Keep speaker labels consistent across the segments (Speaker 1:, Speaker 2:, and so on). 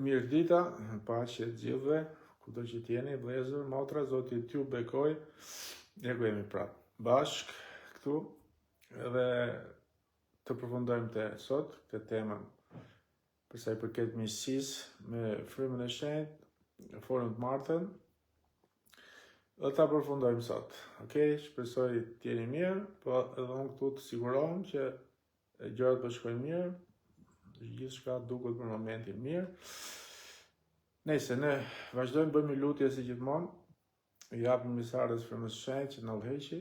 Speaker 1: Mirë dita, paqe të gjithëve, kudo që t'jeni, vëllezër, motra, Zoti t'ju bekoj. Ne ku jemi prapë bashk këtu edhe të përfundojmë të sot të temën për sa i përket miqësisë me frymën e shenjtë, folëm të martën dhe ta përfundojmë sot. Okej, shpresoj t'jeni mirë, po edhe unë këtu të sigurohem që gjërat po shkojnë mirë. Gjithçka duket për momentin mirë. Nëse ne vazhdojmë bëjmë lutje si gjithmonë, japim mesazhet e frymës së shenjtë që na udhëheqi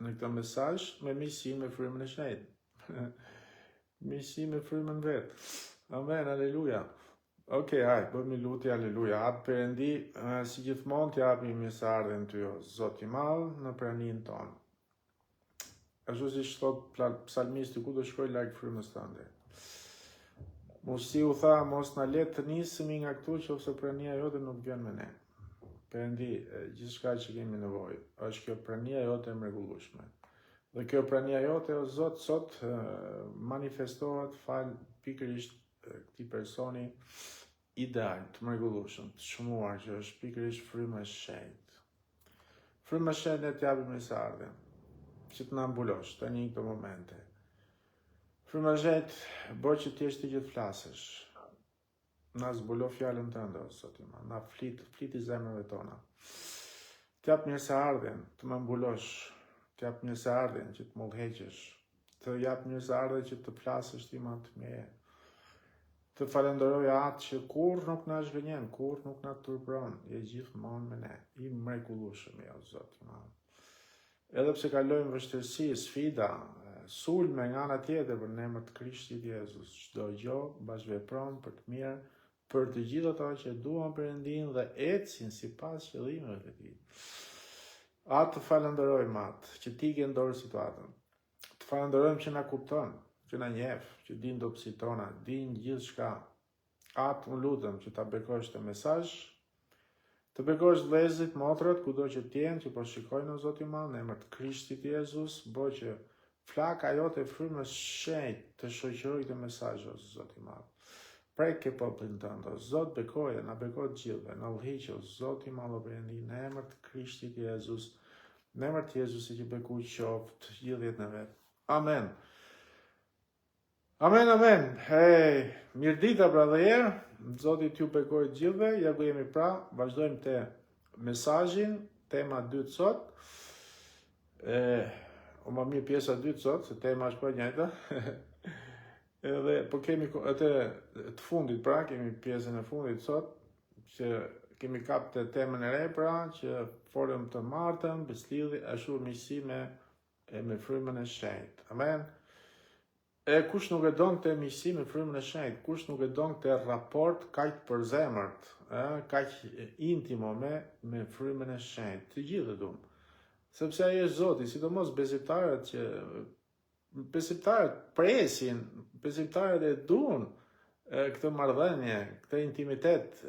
Speaker 1: në këtë mesazh me miqësi me frymën e shenjtë. Miqësi me frymën vet. Amen, aleluja. Okej, hajde, bëjmë lutje, aleluja. Atë Perëndi, si gjithmonë t'japim mesazhin ty, o Zoti i madh, në praninë tonë. Ashtu siç thot psalmisti, ku do shkoj larg frymës tënde. Mosi u tha, mos na let të nisemi nga këtu qofse prania jote nuk vjen me ne. Perëndi, gjithçka që kemi nevojë, është kjo prania jote e mrekullueshme. Dhe kjo prania jote, o Zot, sot manifestohet fal pikërisht këtij personi ideal, të mrekullueshëm, të çmuar, që është pikërisht fryma e shenjtë. Fryma e shenjtë të japë mesazhin, që të na mbulosh tani në këto momente. Fryma e shenjtë, bëj që ti të gjithë flasësh. Na zbulo fjalën tënde, o Zot i madh, na flit i zemrave tona. T'jap mirëseardhjen, të më mbulosh, t'jap mirëseardhjen që të më udhëheqësh, të jap mirëseardhjen që të flasësh ti më të mirë. Të falenderoj atë që kur nuk na zhgënjen, kur nuk na turpron, je gjithmonë me ne, i mrekullueshëm, o Zot i madh. Edhe pse kalojmë vështirësi, sfida, sulme nga ana tjetër, për në emër të Krishtit Jezus, çdo gjë bashkëvepron për të mirë, për të gjithë ato që duan Perëndin dhe ecin sipas qëllimeve të Tij. Atë të falenderojmë atë që ti ke ndorë situatën. Të falenderojmë që na kupton, që na njeh, që din dobësitë tona, din gjithçka. Atë unë lutem që ta bekosh të mesazh, të bekosh vëllezërit, motrat, kudo që t'jenë, që po shikojnë, o Zot i madh, në emër të Krishtit Jezus, bëj që flaka jote frymës shenjtë të shoqërojë të mesazh, o Zot i madh. Preke popullin tënd, o Zot, bekoje, na beko të gjithëve, na udhëhiq, o Zot i madh, o Perëndi, në emër të Krishtit Jezus, në emër të Jezusit që beku qoftë gjithë jetën e vet. Amen. Amen, amen. Hey, mirë dita pra dhe herë, Zoti t'ju bekoj të gjithëve, ja ku jemi pra, vazhdojmë te mesazhin, tema dytë sot. O më mirë pjesa dytë sot, se tema është po e njëjta. Edhe po kemi atë të fundit pra, kemi pjesën e fundit sot, që kemi kap të temën e re pra, që folëm të martën, beslidhi, ashtu miqësi me frymën e shenjtë. Amen. Kush nuk e don të miqësi me frymën e shenjtë, kush nuk e don të raport kaq përzemërt, kaq intimo me frymën e shenjtë, të gjithë e duam. Sepse ai është Zoti, sidomos besimtarët që presin, besimtarët e duan këtë marrëdhënie, këtë intimitet,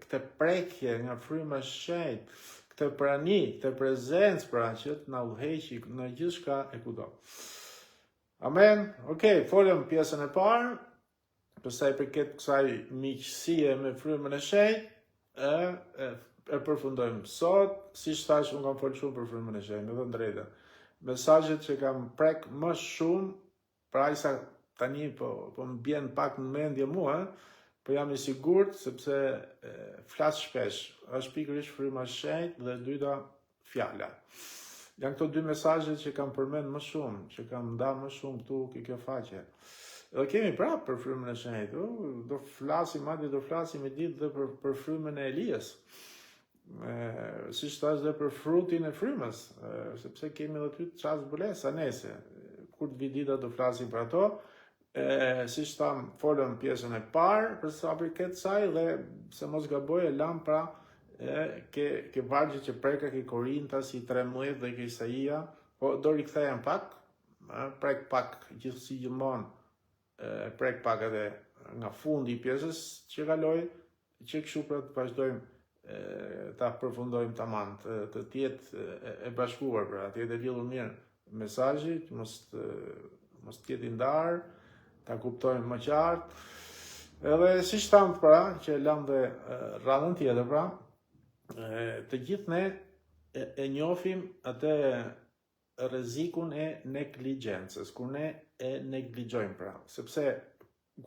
Speaker 1: këtë prekje nga fryma e shenjtë, këtë prani, këtë prezencë pra që të na udhëheqë në gjithçka e kudo. Amen. Okej, folëm pjesën e parë, për sa i përket kësaj miqësie me frymën e shenjtë, e përfundojmë sot, siç thash, unë kam folur shumë për frymën e shenjtë, me të drejtën. Mesazhet që kam prek më shumë, pra sa tani po më bjen pak në mendje mua, po jam i sigurt sepse flas shpesh, është pikërisht fryma e shenjtë dhe dyta fjala. Janë këto dy mesazhet që kam përmend më shumë, që kam ndarë më shumë këtu kjo faqe. Dhe kemi prapë për frymën e shenjtë, do flasim i ditë dhe për frymën e Elias. Si thash dhe për frutin e frymës, sepse kemi edhe ty çast zbulesa nese. Kur të vi dita do flasim për ato. Siç tham, folëm pjesën e parë për sa përket saj dhe se mos gaboj e lam pra ke vargje që preka ke Korintas, i 13 dhe ke Isaia, po do rikthehem pak, prek pak gjithsesi gjithmonë, prek pak edhe nga fundi i pjesës që kaloj, që kështu pra të vazhdojmë ta përfundojmë tamam, të jetë e bashkuar pra, të jetë e lidhur mirë mesazhi, mos të jetë i ndarë, ta kuptojmë më qartë. Edhe si shtam pra, që lam dhe radhën tjetër pra, të gjithë ne e njofim atë rrezikun e negligjencës, kur ne e negligjojmë pra, sepse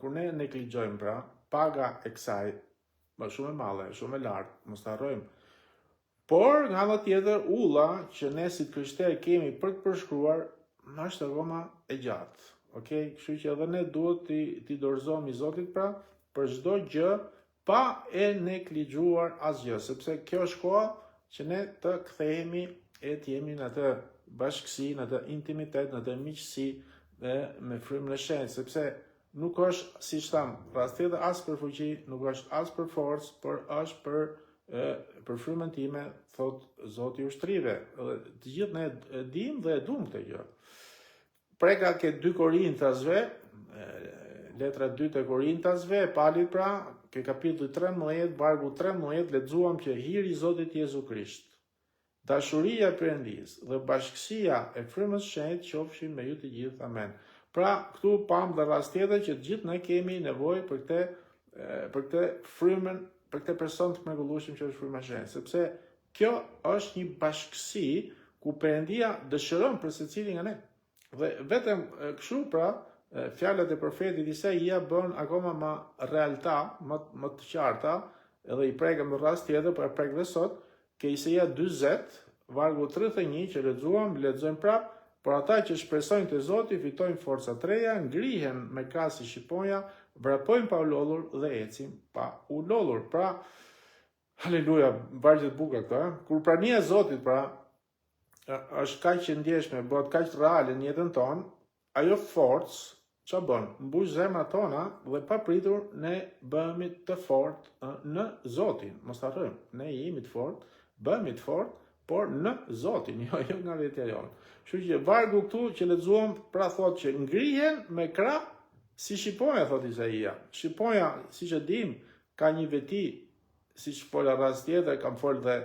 Speaker 1: kur ne negligjojmë pra, paga e kësaj më shumë e madhe, shumë e lartë, mos ta harrojmë. Por nga ana tjetër, ulla që ne si krishterë kemi për të përshkruar, është akoma e gjatë. Okej, kështu që edhe ne duhet t'i dorëzohemi Zotit pra për çdo gjë pa e neglixhuar asgjë, sepse kjo është koha që ne të kthehemi e të jemi në atë bashkësi, në atë intimitet, në atë miqësi me frymën e shenjtë, sepse nuk është, siç tham, rasti edhe as për fuqi, nuk është as për forcë, por është për frymën time, thot Zoti i ushtrive. Të gjithë ne e dim dhe e duam këtë gjë. Preka ke 2 Korintasve, letra 2 të Korintasve, e palit pra, ke kapitulli 13, vargu 13, lexuam që hiri i Zotit Jezu Krisht, dashuria e Perëndis dhe bashkësia e frymës shenjtë qofshin me ju të gjithë. Amen. Pra, këtu pam dhe rast tjetër që të gjithë ne kemi nevojë për këtë frymën, për këtë person të mrekullueshëm që është fryma e shenjtë, sepse kjo është një bashkësi ku Perëndia dëshiron për secilin nga ne. Dhe vetëm kështu pra, fjalët e profetit Isaia bën akoma më realta, më të qarta, edhe i prekëm në rast tjetër, por e prek dhe sot, ke Isaia 40, vargu 31 që lexojmë prap, por ata që shpresojnë te Zoti fitojnë forca të reja, ngrihen me krah si shqiponja, vrapojnë pa u lodhur dhe ecin pa u lodhur. Pra, haleluja, vargje të bukura këto, kur prania e Zotit pra është kaq që ndjeshme, bëhet kaq reale në jetën tonë, ajo forcë çfarë bën? Mbush zemrat tona dhe papritur ne bëhemi të fortë në Zotin. Mos harrojmë, ne jemi të fortë, bëhemi të fortë, por në Zotin, jo nga vetja jonë. Kështu që vargu këtu që lexuam pra thotë që ngrihen me krah si shqiponja, thot Isaia. Shqiponja, siç e dim, ka një veti, siç fola rast tjetër, kam folë dhe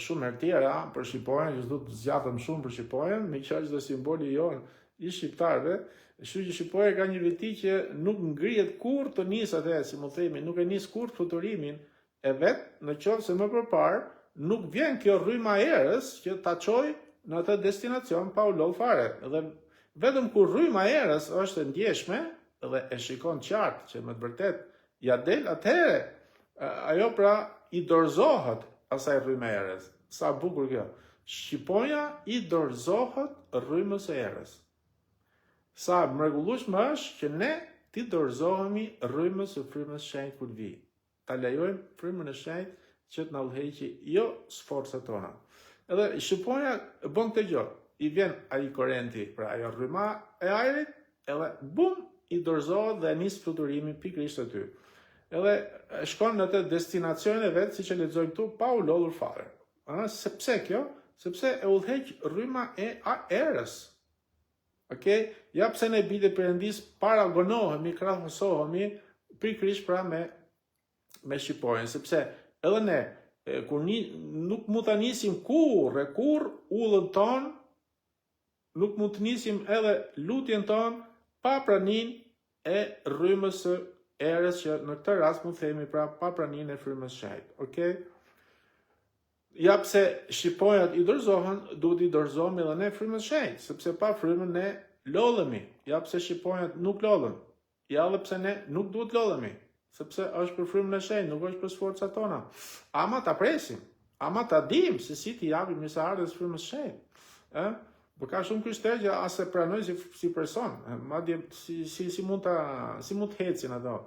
Speaker 1: shumë herë tjera për shqiponjen, që do të zgjatëm shumë për shqiponjen, me që është dhe simboli jonë i shqiptarëve. Kështu që shqiponja ka një veti që nuk ngrihet kur të nis atë, si më themi, nuk e nis kur fluturimin e vet, në qoftë se më përpara nuk vjen kjo rrymë erës që ta çojë në atë destinacion pa u lodhur fare. Dhe vetëm kur rrymë erës është e ndjeshme dhe e shikon qartë që me të vërtet ja del, atëherë ajo pra i dorëzohet asaj rrymë erës. Sa bukur kjo. Shqiponja i dorëzohet rrymës së erës. Sa mrekullueshme është që ne ti dorëzohemi rrymës së frymës shenjtë kur vi. Ta lejojmë frymën e shenjtë që të na udhëheqë jo sforcat tona. Edhe shqiponja bën këtë gjë. I vjen ai korrenti, pra ajo rryma e ajrit, edhe bum i dorëzohet dhe nis fluturimin pikërisht aty. Edhe shkon në atë destinacionin e vet, siç e lexojmë këtu, pa u lodhur fare. Sepse kjo? Sepse e udhëheq rryma e erës. Okej? Ja pse ne bijtë Perëndis paragonohemi, krahasohemi pikërisht pra me shqiponjen, sepse edhe ne kur nuk mund ta nisim kurr ullën ton, nuk mund të nisim edhe lutjen ton pa praninë e rrymës së erës, që në këtë rast mund themi pra pa praninë e frymës shenjtë. Okej? Ja pse shqiponjat i dorëzohen, duhet i dorëzohemi edhe ne frymës shenjtë, sepse pa frymën ne lodhemi. Ja pse shqiponjat nuk lodhen. Ja edhe pse ne nuk duhet lodhemi, sepse është për frymën e shenjtë, nuk është për sforcat tona. Ama ta presim, ama ta dim se si t'i japim mirëseardhjes frymës shenjtë. Por ka shumë krishterë që as e pranojnë si person, madje si mund të hecin ato.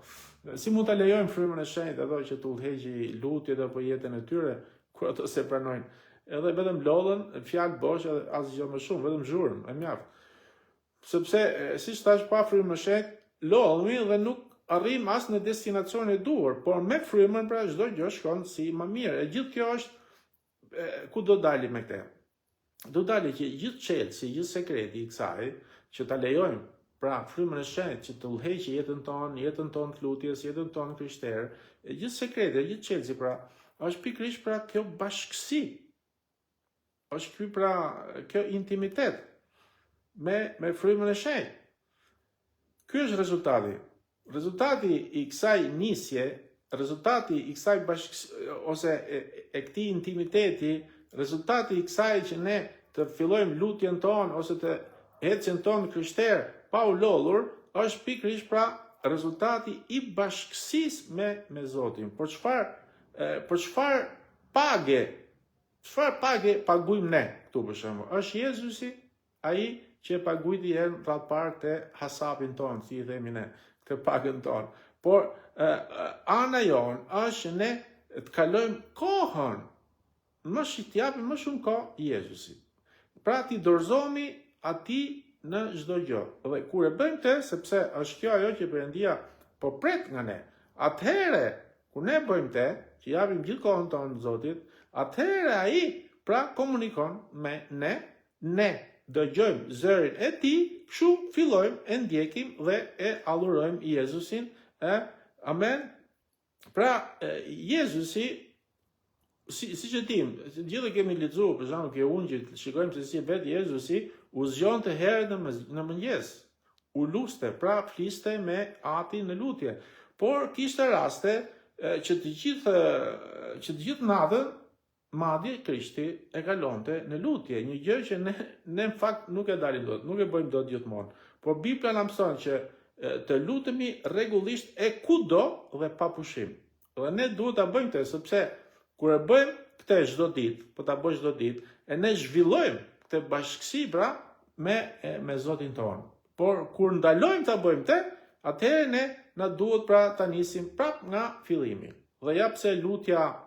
Speaker 1: Si mund ta lejojnë frymën e shenjtë ato që të udhëheqë lutjet apo jetën e tyre, kur ato se pranojnë. Edhe vetëm lodhen, fjalë bosh, asgjë më shumë, vetëm zhurmë, e mjaft. Sepse siç thash, pa frymën e shenjtë, lodhemi dhe nuk arrim as në destinacionin e duhur, por me frymën pra çdo gjë shkon si më mirë. E gjithë kjo është ku do dalim me këtë. Do dali që gjithë çelësi, gjithë sekreti i kësaj, që ta lejojmë pra frymën e shenjtë që të udhëheqë jetën tonë të lutjes, jetën tonë krishterë, gjithë sekreti, gjithë çelësi pra është pikërisht pra kjo bashkësi. Është ky pra kjo intimitet me frymën e shenjtë. Ky është rezultati. rezultati i kësaj nisje, rezultati i kësaj ose e këtij intimiteti, rezultati i kësaj që ne të fillojmë lutjen tonë ose të ecjen tonë krishterë pa u lodhur, është pikërisht pra rezultati i bashkësisë me Zotin. Por çfarë pagë paguajmë ne këtu për shembull? Është Jezusi ai që paguajti herën rreth parë të hasapin tonë, si i themi ne, të pagën tonë. Por ana jonë është ne të kalojmë kohën, të japim më shumë kohë Jezusit. Pra ti dorëzohemi atij në çdo gjë. Dhe kur e bëjmë këtë, sepse është kjo ajo që Perëndia po pret nga ne. Atëherë, kur ne bëjmë këtë, që japim gjithë kohën tonë Zotit, atëherë ai pra komunikon me ne dëgjojmë zërin e tij, kështu fillojmë e ndjekim dhe e adhurojmë Jezusin. Amen. Pra Jezusi, si që tim, gjithë kemi lexuar për shembull ke ungjit, shikojmë se si vetë Jezusi u zgjonte herët në mëngjes, u luste, pra fliste me Atin në lutje. Por kishte raste që të gjithë natën madje Krishti e kalonte në lutje, një gjë që ne në fakt nuk e dalim dot, nuk e bëjmë dot gjithmonë. Por Bibla na mëson që të lutemi rregullisht e kudo dhe pa pushim. Dhe ne duhet ta bëjmë këtë, sepse kur e bëjmë këtë çdo ditë, po ta bëj çdo ditë, e ne zhvillojmë këtë bashkësi pra me Zotin tonë. Por kur ndalojmë ta bëjmë këtë, atëherë ne na duhet pra ta nisim prap nga fillimi. Dhe ja pse lutja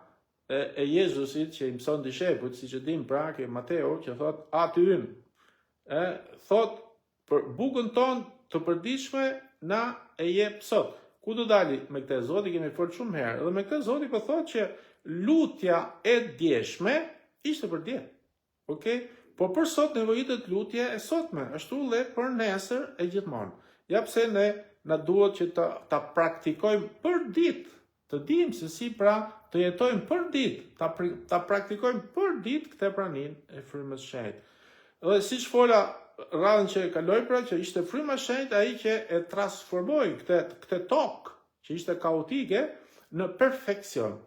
Speaker 1: e Jezusit që i mëson dishepujt, siç e dim pra ke Mateu, që thot Aty ynë, thot për bukën tonë të përditshme na e jep sot. Ku do dali me këtë? Zoti kemi folur shumë herë. Dhe me këtë Zoti po thotë që lutja e djeshme ishte për dje. Okej? Por për sot nevojitet lutje e sotme, ashtu dhe për nesër e gjithmonë. Ja pse ne na duhet që ta praktikojmë për ditë, të dimë se si pra të jetojmë për ditë, ta praktikojmë për ditë këtë praninë e frymës së shenjtë. Dhe siç fola radhën që e kaloi pra, që ishte fryma e shenjtë ai që e transformoi këtë tokë që ishte kaotike në perfekcion.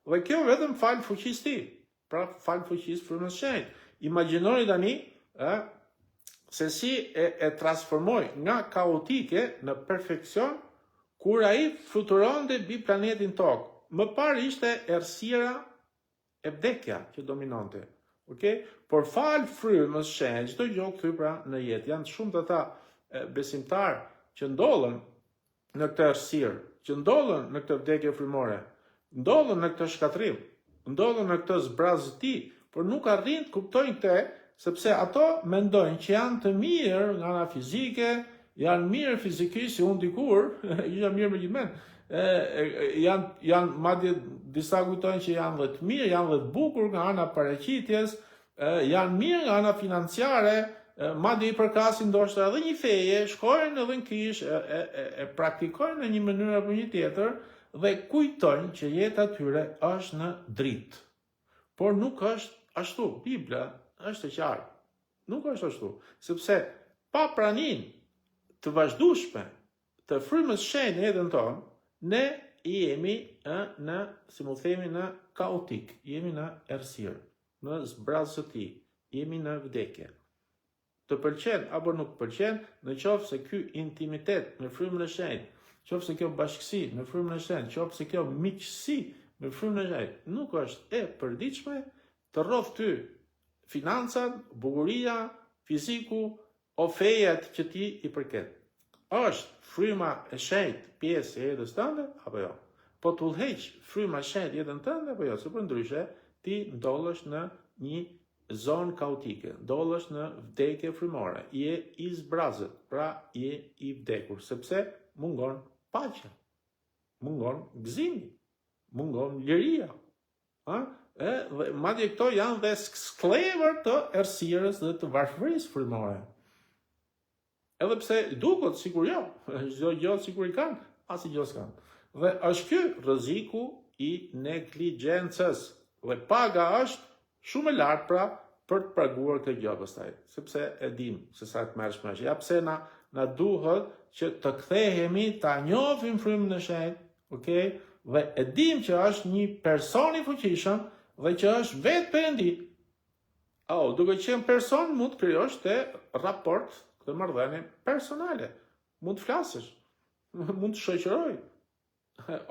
Speaker 1: Dhe kjo vetëm fal fuqisë tij, pra fal fuqisë frymës së shenjtë. Imagjinoni tani se si e transformoi nga kaotike në perfekcion kur ai fluturonte mbi planetin Tokë. Më parë ishte errësira e vdekja që dominonte. Okej? Por fal frymës së shenjtë, çdo gjë kthy pra në jetë. Janë shumë të ata besimtarë që ndodhen në këtë errësirë, që ndodhen në këtë vdekje frymore, ndodhen në këtë shkatrim, ndodhen në këtë zbrazëti, por nuk arrin të kuptojnë këtë, sepse ato mendojnë që janë të mirë nga ana fizike, janë mirë fizikisht, si unë dikur, isha mirë me gjithmen, janë madje disa kujtojnë që janë dhe të mirë, janë dhe të bukur nga ana paraqitjes, janë mirë nga ana financiare, madje I përkasin ndoshta edhe një feje, shkojnë edhe në kish, e praktikojnë në një mënyrë apo një tjetër, dhe kujtojnë që jeta tyre është në dritë. Por nuk është ashtu. Bibla është e qartë. Nuk është ashtu. Sepse pa praninë të vazhdueshme të frymës së shenjtë në jetën tonë, ne jemi si mu themi, në kaotik, jemi në errësirë, në zbrazëti, jemi në vdekje. Të pëlqen apo nuk pëlqen, në qoftë se ky intimitet në frymën e shenjtë, qoftë se kjo bashkësi në frymën e shenjtë, qoftë se kjo miqësi në frymën e shenjtë, nuk është e përditshme, të rrodh ty financat, bukuria, fiziku, o fejat që ti I përket. Është fryma e shenjtë pjesë e jetës tënde apo jo? Po të udhëheq fryma e shenjtë jetën tënde apo jo? Se përndryshe ti ndodhesh në një zonë kaotike, ndodhesh në vdekje frymore, je I zbrazët, pra je I vdekur, sepse mungon paqja, mungon gëzimi, mungon liria. Madje këto janë dhe sklever të errësirës dhe të varfërisë frymore. Edhe pse duket sikur jo, çdo gjë sikur I kanë, asnjë s'kanë. Dhe është ky rreziku I negligjencës. Dhe paga është shumë e lartë pra për të paguar këtë gjë pastaj, sepse e dim se sa të mërshme është. Ja pse na na duhet që të kthehemi ta njohim frymën e shenjtë, okay? Dhe e dim që është një person i fuqishëm dhe që është vetë Perëndi. Duke qenë person mund të krijosh të raport, të marrëdhënie personale. Mund të flasësh, mund të shoqëroj.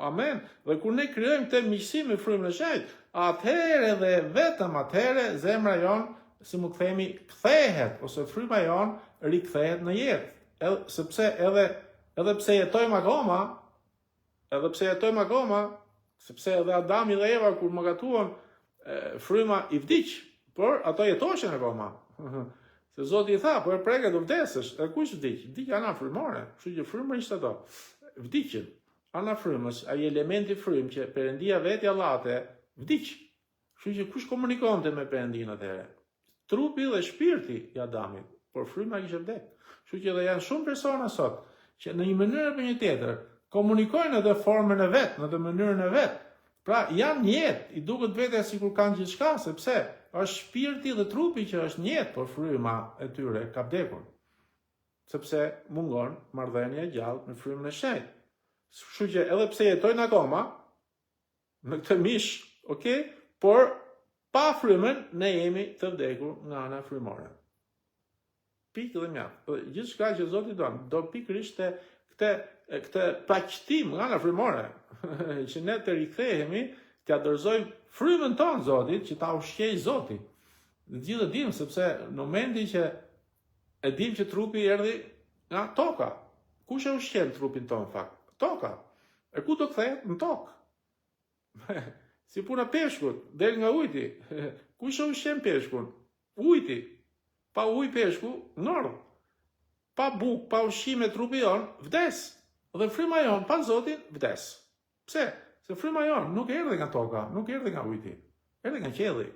Speaker 1: Amen. Dhe kur ne krijojmë këtë miqësi me frymën e shenjtë, atëherë dhe vetëm atëherë zemra jonë, si mu kthehet, ose fryma jonë rikthehet në jetë. Sepse edhe pse jetojmë akoma, sepse edhe Adami dhe Eva kur më gatuan, fryma i vdiq, por ato jetoshin akoma. Se Zoti i tha, po e preket të vdesësh, e kush vdiq? Vdiq ana frymore, kështu që frymëri ishte ato. Vdiqin. Ana frymës, ai elementi frymë që Perëndia vetë ja llate, vdiq. Kështu që kush komunikonte me Perëndin atëherë? Trupi dhe shpirti i Adamit, por fryma kishte vdekur. Kështu që edhe janë shumë persona sot që në një mënyrë apo një tjetër komunikojnë në formën e vet, në mënyrën e vet. Pra janë një jetë, i duket vetë sikur kanë gjithçka, sepse është shpirti dhe trupi që është një jetë, por fryma e tyre ka vdekur. Sepse mungon marrëdhënia e gjallë me frymën e shenjtë. Kështu që edhe pse jetojnë akoma në këtë mish, okay, por pa frymën ne jemi të vdekur nga ana frymore. Pikë dhe mjaft. Gjithçka që Zoti do pikërisht këtë paqëtim nga ana frymore, që ne të rikthehemi, të dorëzojmë frymën tonë Zotit, që ta ushqej Zoti. Ne gjithë e dim, sepse në momentin që e dim që trupi erdhi nga toka. Kush e ushqen trupin tonë fakt? Toka. E ku do kthehet? Në tokë. Si puna peshkut, del nga ujti. Kush e ushqen peshkun? Ujti. Pa ujë peshku, ngordh. Pa bukë, pa ushqime trupi jon, vdes. Dhe fryma jon pa Zotin vdes. Pse? Se fryma jon nuk erdhi nga toka, nuk erdhi nga ujti. Erdhi nga qielli.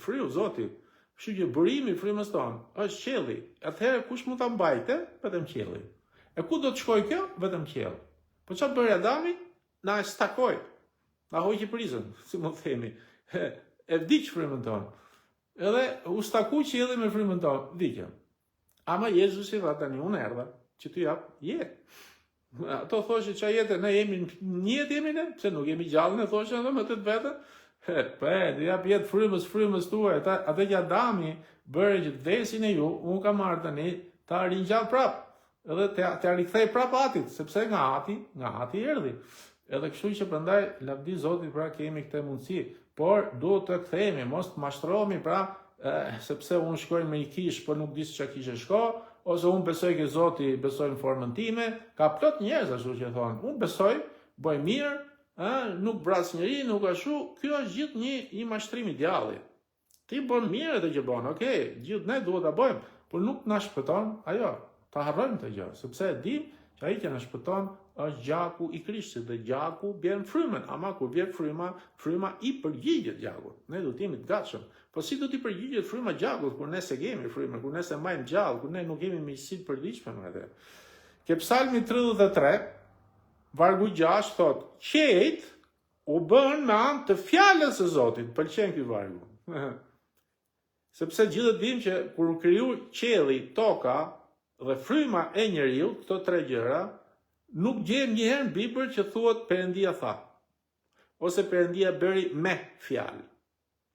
Speaker 1: Fryu Zoti. Kështu që burimi i frymës tonë është qielli. Atëherë kush mund ta mbajte? Vetëm qielli. E ku do të shkojë kjo? Vetëm qiell. Po çfarë bëri Adami? Na stakoi. Na hoqi prizën, si mund themi. E vdiq frymën tonë. Edhe u staku qielli me frymën tonë, vdiqëm. Ama Jezusi tha tani unë erdha që t'ju jap jetë. Ato thoshin ç'a jetë, ne jemi një jetë jemi ne, pse nuk jemi gjallë, ne thoshin edhe me të vetën. T'ju jap jetë frymës tuaj, atë që Adami bëre që vdesin e ju, unë kam marrë tani ta ringjall prap. Edhe të rikthej prap atit, sepse nga ati erdhi. Edhe kështu që prandaj lavdi Zotit, pra kemi këtë mundësi, por duhet të kthehemi, mos të mashtrohemi, pra sepse unë shkoj me një kish, por nuk di se çka kishe shko, ose unë besoj që Zoti besoj në formën time, ka plot njerëz ashtu që thonë, unë besoj, bëj mirë, nuk vras njeri, nuk ashtu, kjo është gjithë një mashtrim i djallit. Ti bën mirë atë që bën, okay, gjithë ne duhet ta bëjmë, por nuk na shpëton ajo. Ta harrojmë të gjë, sepse e dim që ai që na shpëton është gjaku i Krishtit dhe gjaku bën frymën, ama kur vjen fryma i përgjigjet gjakut. Ne do të jemi të gatshëm. Po si do t'i përgjigjet fryma gjakut kur ne se kemi frymën, kur ne se mbajmë gjallë, kur ne nuk kemi miqësi të përditshme me atë. Ke Psalmi 33, vargu 6 thot: "Qejt u bën me anë të fjalës së Zotit." Pëlqen ky vargu. Sepse gjithë dim që kur u kriju qielli, toka dhe fryma e njeriu, këto tre gjëra, nuk gjejmë njëherë në Bibël që thuhet Perëndia tha, ose Perëndia bëri me fjalë.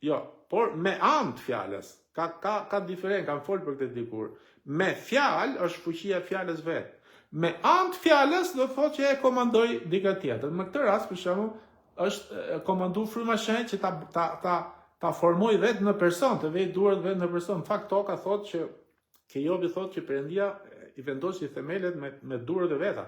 Speaker 1: Jo, por me anë të fjalës. Ka diferencë, kam folur për këtë dikur. Me fjalë është fuqia e fjalës vetë. Me anë të fjalës do thotë që e komandoi dikë tjetër. Në këtë rast, për shembull, është komandu fryma e shenjtë që ta formoi vetë në person, të vej duart vetë në person. Në fakt toka thotë që Jobi thotë që Perëndia i vendosi themelet me duart e veta.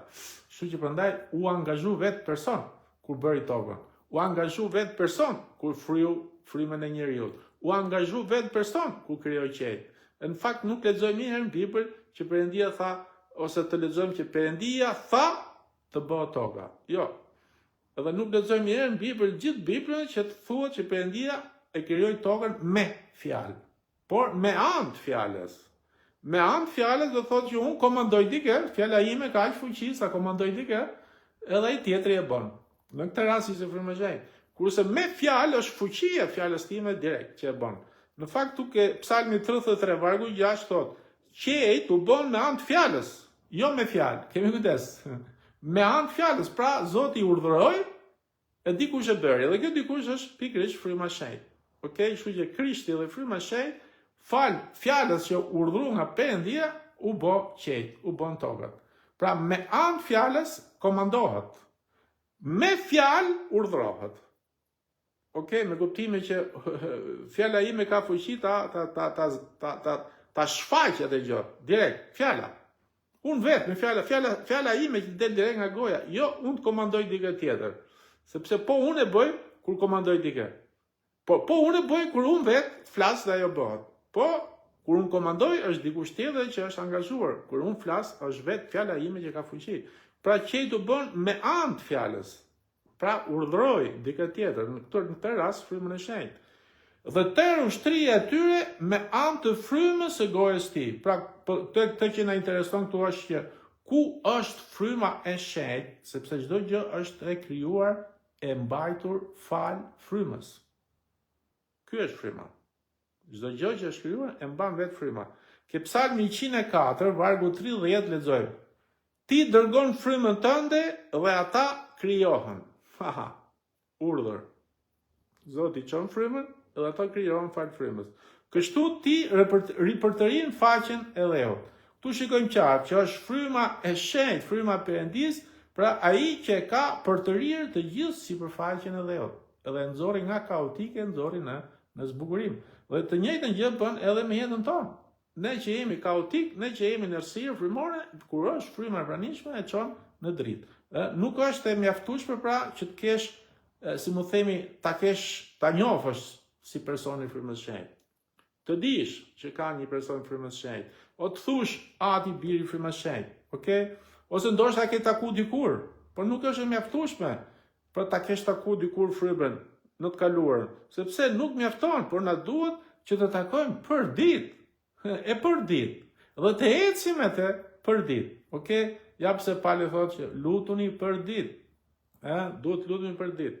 Speaker 1: Kështu që prandaj u angazhu vetë person kur bëri tokën. U angazhu vetë person kur fryu frymën e njeriu. U angazhu vetë person kur krijoi qiellin. Në fakt nuk lexojmë mirë në Bibël që Perëndia tha, ose të lexojmë që Perëndia tha të bëhet toka. Jo. Edhe nuk lexojmë mirë në Bibël gjithë Biblën që thuhet që Perëndia e krijoi tokën me fjalë, por me anë të fjalës. Me anë të fjalës do thotë që unë komandoj dikë, fjala ime ka aq fuqi sa komandoj dikë, edhe ai tjetri e bën. Në këtë rast ishte fryma e shenjtë. Kurse me fjalë është fuqia e fjalës time direkt që e bën. Në fakt ke Psalmi 33 vargu 6 thotë: "Qejt u bën me anë të fjalës." jo me fjalë, kemi kujdes. Me anë të fjalës, pra Zoti urdhëroi e dikush e bëri. Dhe kjo dikush është pikërisht fryma e shenjtë. Okej, kështu që Krishti dhe fryma e shenjtë fal fjalës që urdhëroi nga Perëndia u bë qejt, u bën tokët. Pra me anë të fjalës komandohet. Me fjalë urdhërohet. Okej, me kuptimin që fjala ime ka fuqi ta shfaqë atë gjë, direkt, fjala. Unë vetë me fjala ime që del direkt nga goja, jo unë të komandoj dikë tjetër. Sepse po unë e bëj kur komandoj dikë. Po unë e bëj kur unë vetë flas dhe ajo bëhet. Po kur unë komandoj është dikush tjetër që është angazhuar. Kur unë flas është vetë fjala ime që ka fuqi. Pra qejt u bën me anë të fjalës. Pra urdhëroi dikë tjetër, në këtë rast frymën e shenjtë. Dhe tërë ushtria e tyre me anë të frymës së gojës tij. Pra këtë që na intereson këtu është që ku është fryma e shenjtë, sepse çdo gjë është e krijuar e mbajtur fal frymës. Ky është fryma. Çdo gjë që është krijuar e mban vetë fryma. Ke Psalmi 104, vargu 30 lexojmë. Ti dërgon frymën tënde dhe ata krijohen. Haha. Urdhër. Zoti çon frymën dhe ata krijohen fal frymës. Kështu ti ripërtërin faqen e dheut. Tu shikojmë qartë që është fryma e shenjtë, fryma e Perëndis, pra ai që ka për të rirë të gjithë sipërfaqen e dheut. Edhe nxorri nga kaotike, nxorri në zbukurim. Dhe të njëjtën gjë bën edhe me jetën tonë. Ne që jemi kaotik, ne që jemi në errësirë frymore, kur është fryma e pranishme e çon në dritë. Nuk është e mjaftueshme pra që të kesh, si mu themi, ta njohësh si person i frymës shenjtë. Të dish që ka një person i frymës shenjtë, o të thush ati biri i frymës shenjtë, okay? Ose ndoshta ke taku dikur, por nuk është e mjaftueshme për ta kesh taku dikur frymën në të kaluarën, sepse nuk mjafton, por na duhet që të takojmë për ditë, për ditë, dhe të ecim me të për ditë, okay? Ja pse Pali thotë që lutuni për ditë, duhet lutemi për ditë,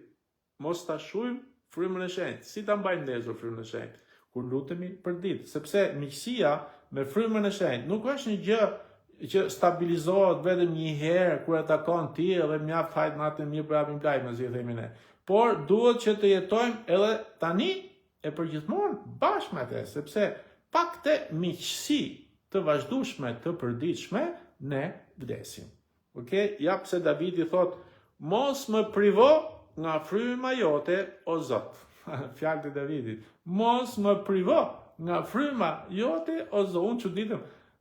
Speaker 1: mos ta shujmë frymën e shenjtë. Si ta mbajmë ndezur frymën e shenjtë? Kur lutemi për ditë, sepse miqësia me frymën e shenjtë nuk është një gjë që stabilizohet vetëm një herë kur e takon ti edhe mjaft hajt natën mirë për japim lajme, si e themi ne. Por duhet që të jetojmë edhe tani e përgjithmonë bashkë me atë, sepse pa këtë miqësi të vazhdueshme, të përditshme, ne vdesim. Okej? Ja pse Davidi thot, mos më privo nga fryma jote o Zot. Fjalët e Davidit. Mos më privo nga fryma jote o Zot.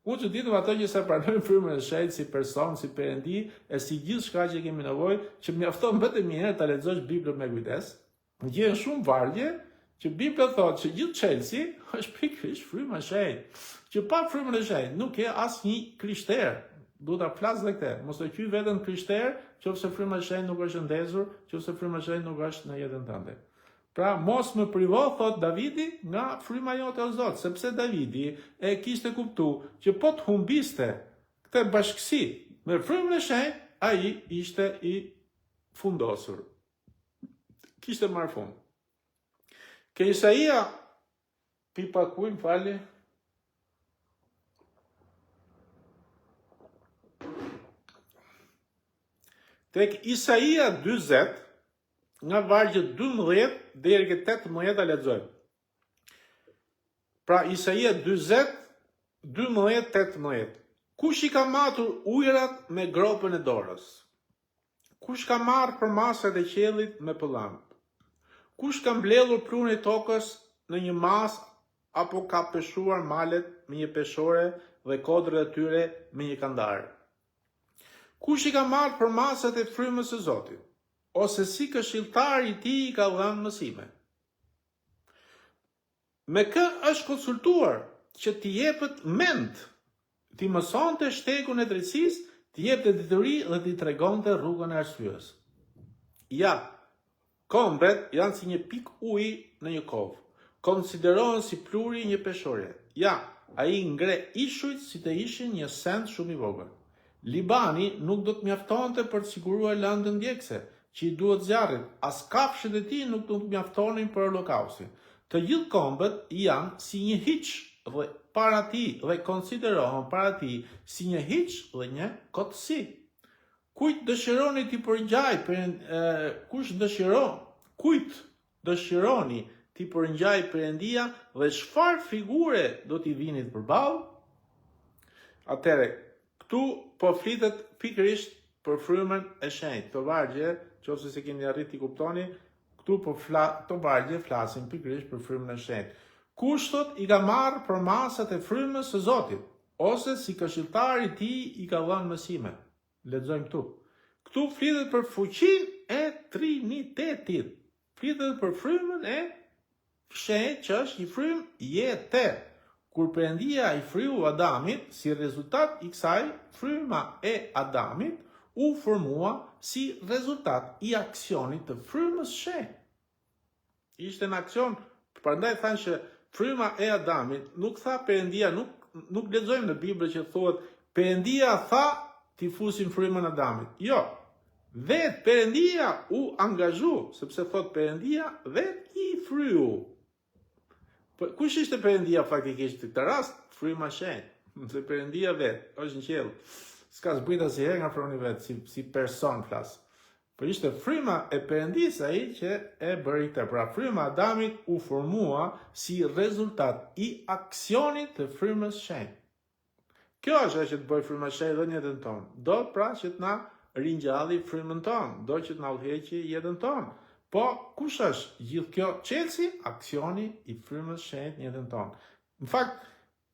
Speaker 1: Unë çuditëm ato që se pranojnë frymën e shenjtë si person, si Perëndi, e si gjithçka që kemi nevojë, që mjafton vetëm një herë ta lexosh Biblën me kujdes. Gjen shumë vargje që Bibla thotë që gjithë Chelsea është pikërisht fryma e shenjtë. Që pa frymën e shenjtë nuk ke asnjë krishter. Duhet ta flas dhe këtë. Mos e qy veten krishter, nëse fryma e shenjtë nuk është ndezur, nëse fryma e shenjtë nuk është në jetën tënde. Pra mos më privo, thot Davidi, nga fryma jote o Zot, sepse Davidi e kishte kuptuar që po të humbiste këtë bashkësi me frymën e shenjtë, ai ishte i fundosur. Kishte marrë fund. Ke Isaia, pipa kuj, më fali. Tek Isaia 20, nga vargjet 12 deri ke 18 a lexojmë. Pra Isaia 20, 12-18. Kush i ka matur ujërat me gropën e dorës? Kush ka marrë përmasat e qiellit me pëllam? Kush ka mbledhur prunin e tokës në një mas apo ka peshuar malet me një peshore dhe kodrat e tyre me një kandar? Kush i ka marrë përmasat e frymës së Zotit? Ose si këshilltari i tij i ka dhënë mësime? Me kë është konsultuar që t'i jepet mend, t'i mësonte shtegun e drejtësisë, t'i jepte dituri dhe t'i tregonte rrugën e arsyes. Ja, kombet janë si një pik uji në një kovë. Konsiderohen si pluri një peshore. Ja, ai ngre ishujt si të ishin një send shumë i vogël. Libani nuk do të mjaftonte për të siguruar lëndën ndjekse, që i duhet zjarrit, as kafshët e tij nuk do të mjaftonin për holokaustin. Të gjithë kombët janë si një hiç dhe para ti dhe konsiderohen para ti si një hiç dhe një kotësi. Kujt dëshironi ti përngjaj Perëndia dhe çfarë figure do t'i vinit përballë? Atëre, këtu po flitet pikërisht për frymën e shenjtë. Këto vargje, nëse se keni arritë i kuptoni, këtu këto vargje flasin pikërisht për frymën e shenjtë. Kushtot i ka marrë për masat e frymës së Zotit, ose si këshilltari i tij i ka dhënë mësime. Lexojmë këtu. Këtu flitet për fuqinë e Trinitetit. Flitet për frymën e shenjtë që është një frymë jete. Kur Perëndia i fryu Adamit, si rezultat i kësaj, fryma e Adamit u formua si rezultat i aksionit të frymës shenjtë. Ishte në aksion, prandaj thanë që fryma e Adamit, nuk tha Perëndia, nuk lexojmë në Bibël që thuhet Perëndia tha t'i fusin frymën Adamit. Jo. Vetë Perëndia u angazhu, sepse thot Perëndia vetë i fryu. Kush ishte Perëndia faktikisht në këtë rast? Fryma e shenjtë. Se Perëndia vetë është në qiell. S'ka zbrit asnjëherë nga froni vetë, si person flas. Po ishte fryma e Perëndisë ai që e bëri këtë. Pra fryma e Adamit u formua si rezultat i aksionit të frymës shenjtë. Kjo është që të bëj fryma e shenjtë në jetën tonë. Do pra që të na ringjalli frymën tonë, do që të na udhëheqë jetën tonë. Po kush është gjithë kjo çelësi? Aksioni i frymës shenjtë në jetën tonë. Në fakt,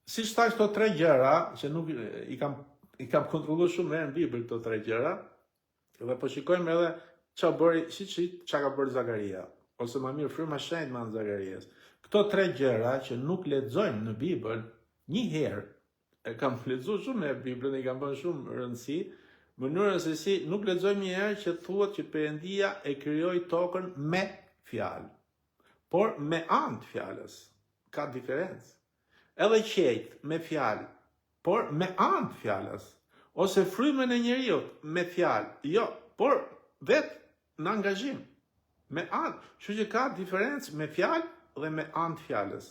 Speaker 1: siç thash këto tre gjëra që nuk i kam kontrolluar shumë herë në Bibël këto tre gjëra, dhe po shikojmë edhe çka ka bërë Zakaria, ose më mirë fryma e shenjtë me anë Zakarias. Këto tre gjëra që nuk lexojmë në Bibël, një herë e kam lexuar shumë në Bibël, i kam bën shumë rëndësi, mënyrën se si nuk lexojmë një herë që thuhet që Perëndia e krijoi tokën me fjalë, por me anë të fjalës. Ka diferencë. Edhe qejt me fjalë, por me anë të fjalës. Ose frymën e njeriut me fjalë, jo, por vetë në angazhim, me anë. Kështu që ka diferencë me fjalë dhe me anë të fjalës.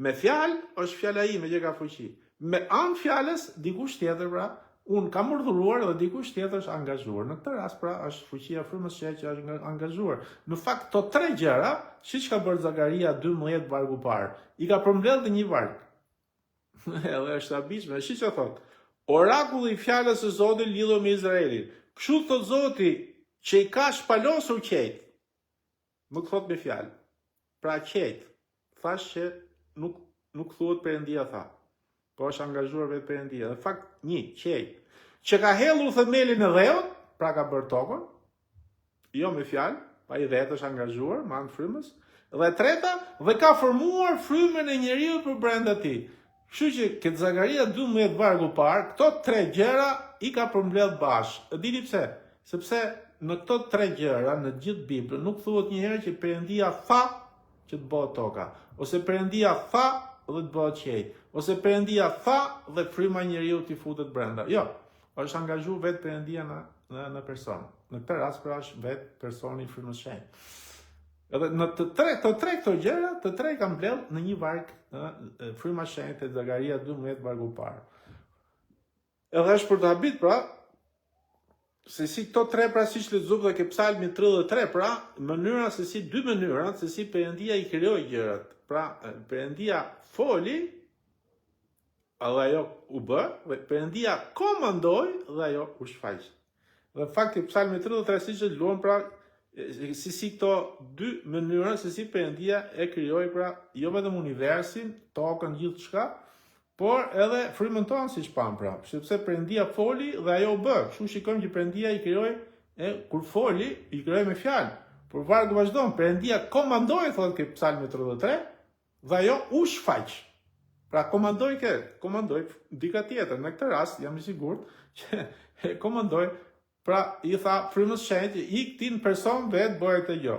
Speaker 1: Me fjalë është fjala ime që ka fuqi. Me anë të fjalës dikush tjetër, pra, unë kam urdhëruar dhe dikush tjetër është angazhuar. Në këtë rast pra është fuqia frymës së shenjtë që është angazhuar. Në fakt këto tre gjëra, siç ka bërë Zakaria 12 vargu parë, i ka përmbledhur në një varg. Edhe është abisme, shiq që thotë. Orakulli i fjalës së Zotit lidhur me Izraelin. Kështu thot Zoti që i ka shpalosur qejt. Nuk thot me fjalë. Pra qejt. Thash që nuk thuhet Perëndia tha. Po është angazhuar vetë Perëndia. Në fakt, një qejt që ka hellur themelin e dheut, pra ka bërë tokën, jo me fjalë, pa i vetë është angazhuar, me anë frymës. Dhe treta, dhe ka formuar frymën e njeriu për brenda tij. Kështu që këtë Zakaria 12 vargu parë, këto tre gjëra i ka përmbledh bashkë. Dini pse? Sepse në këto tre gjëra, në gjithë Biblën, nuk thuhet një herë që Perëndia tha që të bëhet toka, ose Perëndia tha dhe të bëhet qejt, ose Perëndia tha dhe fryma e njeriu t'i futet brenda. Jo, është angazhuar vetë Perëndia në person. Në këtë rast pra është vetë personi i frymës së shenjtë. Edhe në të tre këto gjëra, të tre kanë mbledh në një varg, fryma e shenjtë e Zakaria 12 vargu parë. Edhe është për të habit pra, se si këto tre pra siç lexuam dhe ke Psalmi 33 pra, dy mënyra se si Perëndia i krijoi gjërat. Pra, Perëndia foli dhe ajo u bë, dhe Perëndia komandoi dhe ajo u shfaq. Dhe fakti Psalmi 33 siç e luam pra, si këto dy mënyra se si Perëndia e krijoi pra jo vetëm universin, tokën, gjithçka, por edhe frymën tonë siç pam pra, sepse Perëndia foli dhe ajo u bë. Kështu shikojmë që Perëndia i krijoi kur foli, i krijoi me fjalë. Por vargu vazhdon, Perëndia komandoi thotë ke Psalmi 33 dhe ajo u shfaq. Pra komandoi dika tjetër. Në këtë rast jam i sigurt që komandoi. Pra, i tha frymës shenjtë, i këtij në person vetë bëhet të gjë.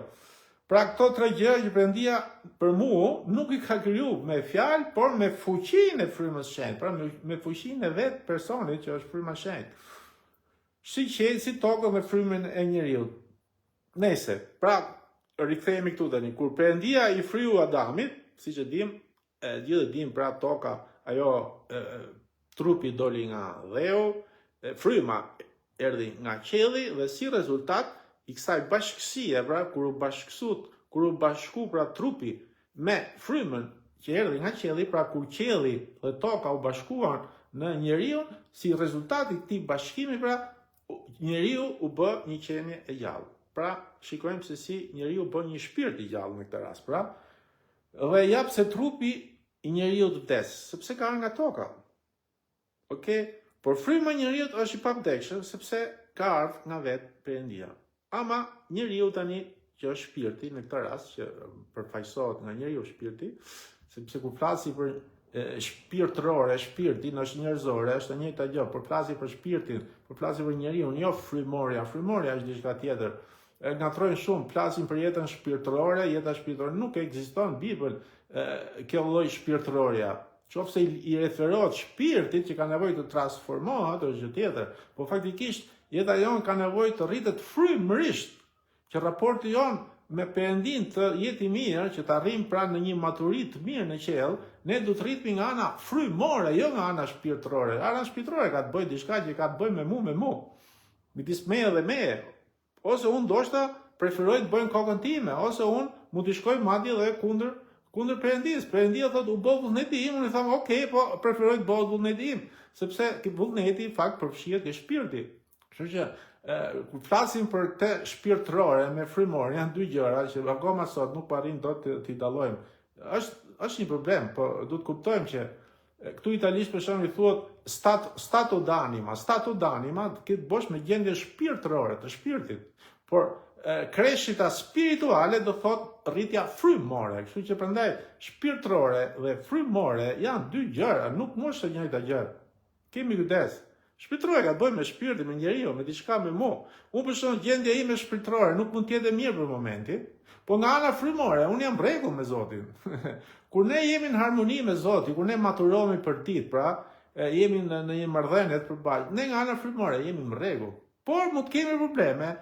Speaker 1: Pra, këto tre gjëra që Perëndia për mua nuk i ka krijuar me fjalë, por me fuqinë e frymës shenjtë, pra me fuqinë e vetë personit që është fryma e shenjtë. Si qejt, si tokën me frymën e njeriu. Nëse, pra, rikthehemi këtu tani, kur Perëndia i fryu Adamit, siç e dim, gjithë dim pra toka trupi doli nga dheu, fryma erdhi nga qielli dhe si rezultat i kësaj bashkësie, pra kur u bashku pra trupi me frymën që erdhi nga qielli, pra kur qielli dhe toka u bashkuan në njeriu, si rezultati i këtij bashkimi, pra njeriu u bë një qenie e gjallë. Pra shikojmë se si njeriu bën një shpirt i gjallë në këtë rast, pra dhe jap se trupi i njeriu të vdes, sepse ka nga toka. Okej, por fryma e njeriu është i pavdekshëm sepse ka ardhur nga vetë Perëndia. Ama njeriu tani që është shpirti në këtë rast që përfaqësohet nga njeriu shpirti, sepse kur flasi për shpirtërore, shpirtin është njerëzore, është e njëjta gjë, por flasi për shpirtin, por flasi për njeriu, jo frymorja. Frymorja është diçka tjetër. Ngatrojnë shumë, flasin për jetën shpirtërore, jeta shpirtërore nuk ekziston në Bibël kjo lloj shpirtëroria. Qofse i referohet shpirtit që ka nevojë të transformohet, është gjë tjetër, por faktikisht jeta jonë ka nevojë të rritet frymërisht, që raporti jonë me Perëndin të jetë i mirë, që të arrijmë pra në një maturit të mirë në qiell, ne du të rritemi nga ana frymore, jo nga ana shpirtërore. Ana shpirtërore ka të bëjë diçka që ka të bëjë me mu, midis meje dhe meje. Ose unë ndoshta preferoj të bëjmë kokën time, ose unë mund të shkoj madje dhe kundër Perëndis. Perëndia thotë u bë vullneti im, unë i them okay, po preferoj të bëhet vullneti im, sepse ky vullneti fakt përfshihet ke shpirti. Kështu që kur flasim për të shpirtërore me frymor, janë dy gjëra që akoma sot nuk arrin dot t'i dallojmë. Është një problem, po duhet kuptojmë që këtu italisht për shembull i thuhet stato d'anima. Stato d'anima këtë bosh me gjendje shpirtërore të shpirtit. Por kreshita spirituale do thot rritja frymore. Kështu që prandaj shpirtërore dhe frymore janë dy gjëra, nuk mund të njëjta gjë. Kemi kujdes. Shpirtërore ka të bëjë me shpirtin, me njeriu, me diçka me mu. Unë për shembull gjendja ime shpirtërore nuk mund të jetë e mirë për momentin, po nga ana frymore unë jam rregull me Zotin. Kur ne jemi në harmoni me Zotin, kur ne maturohemi për ditë, pra jemi në një marrëdhënie të përballë, ne nga ana frymore jemi në rregull. Por mund të kemi probleme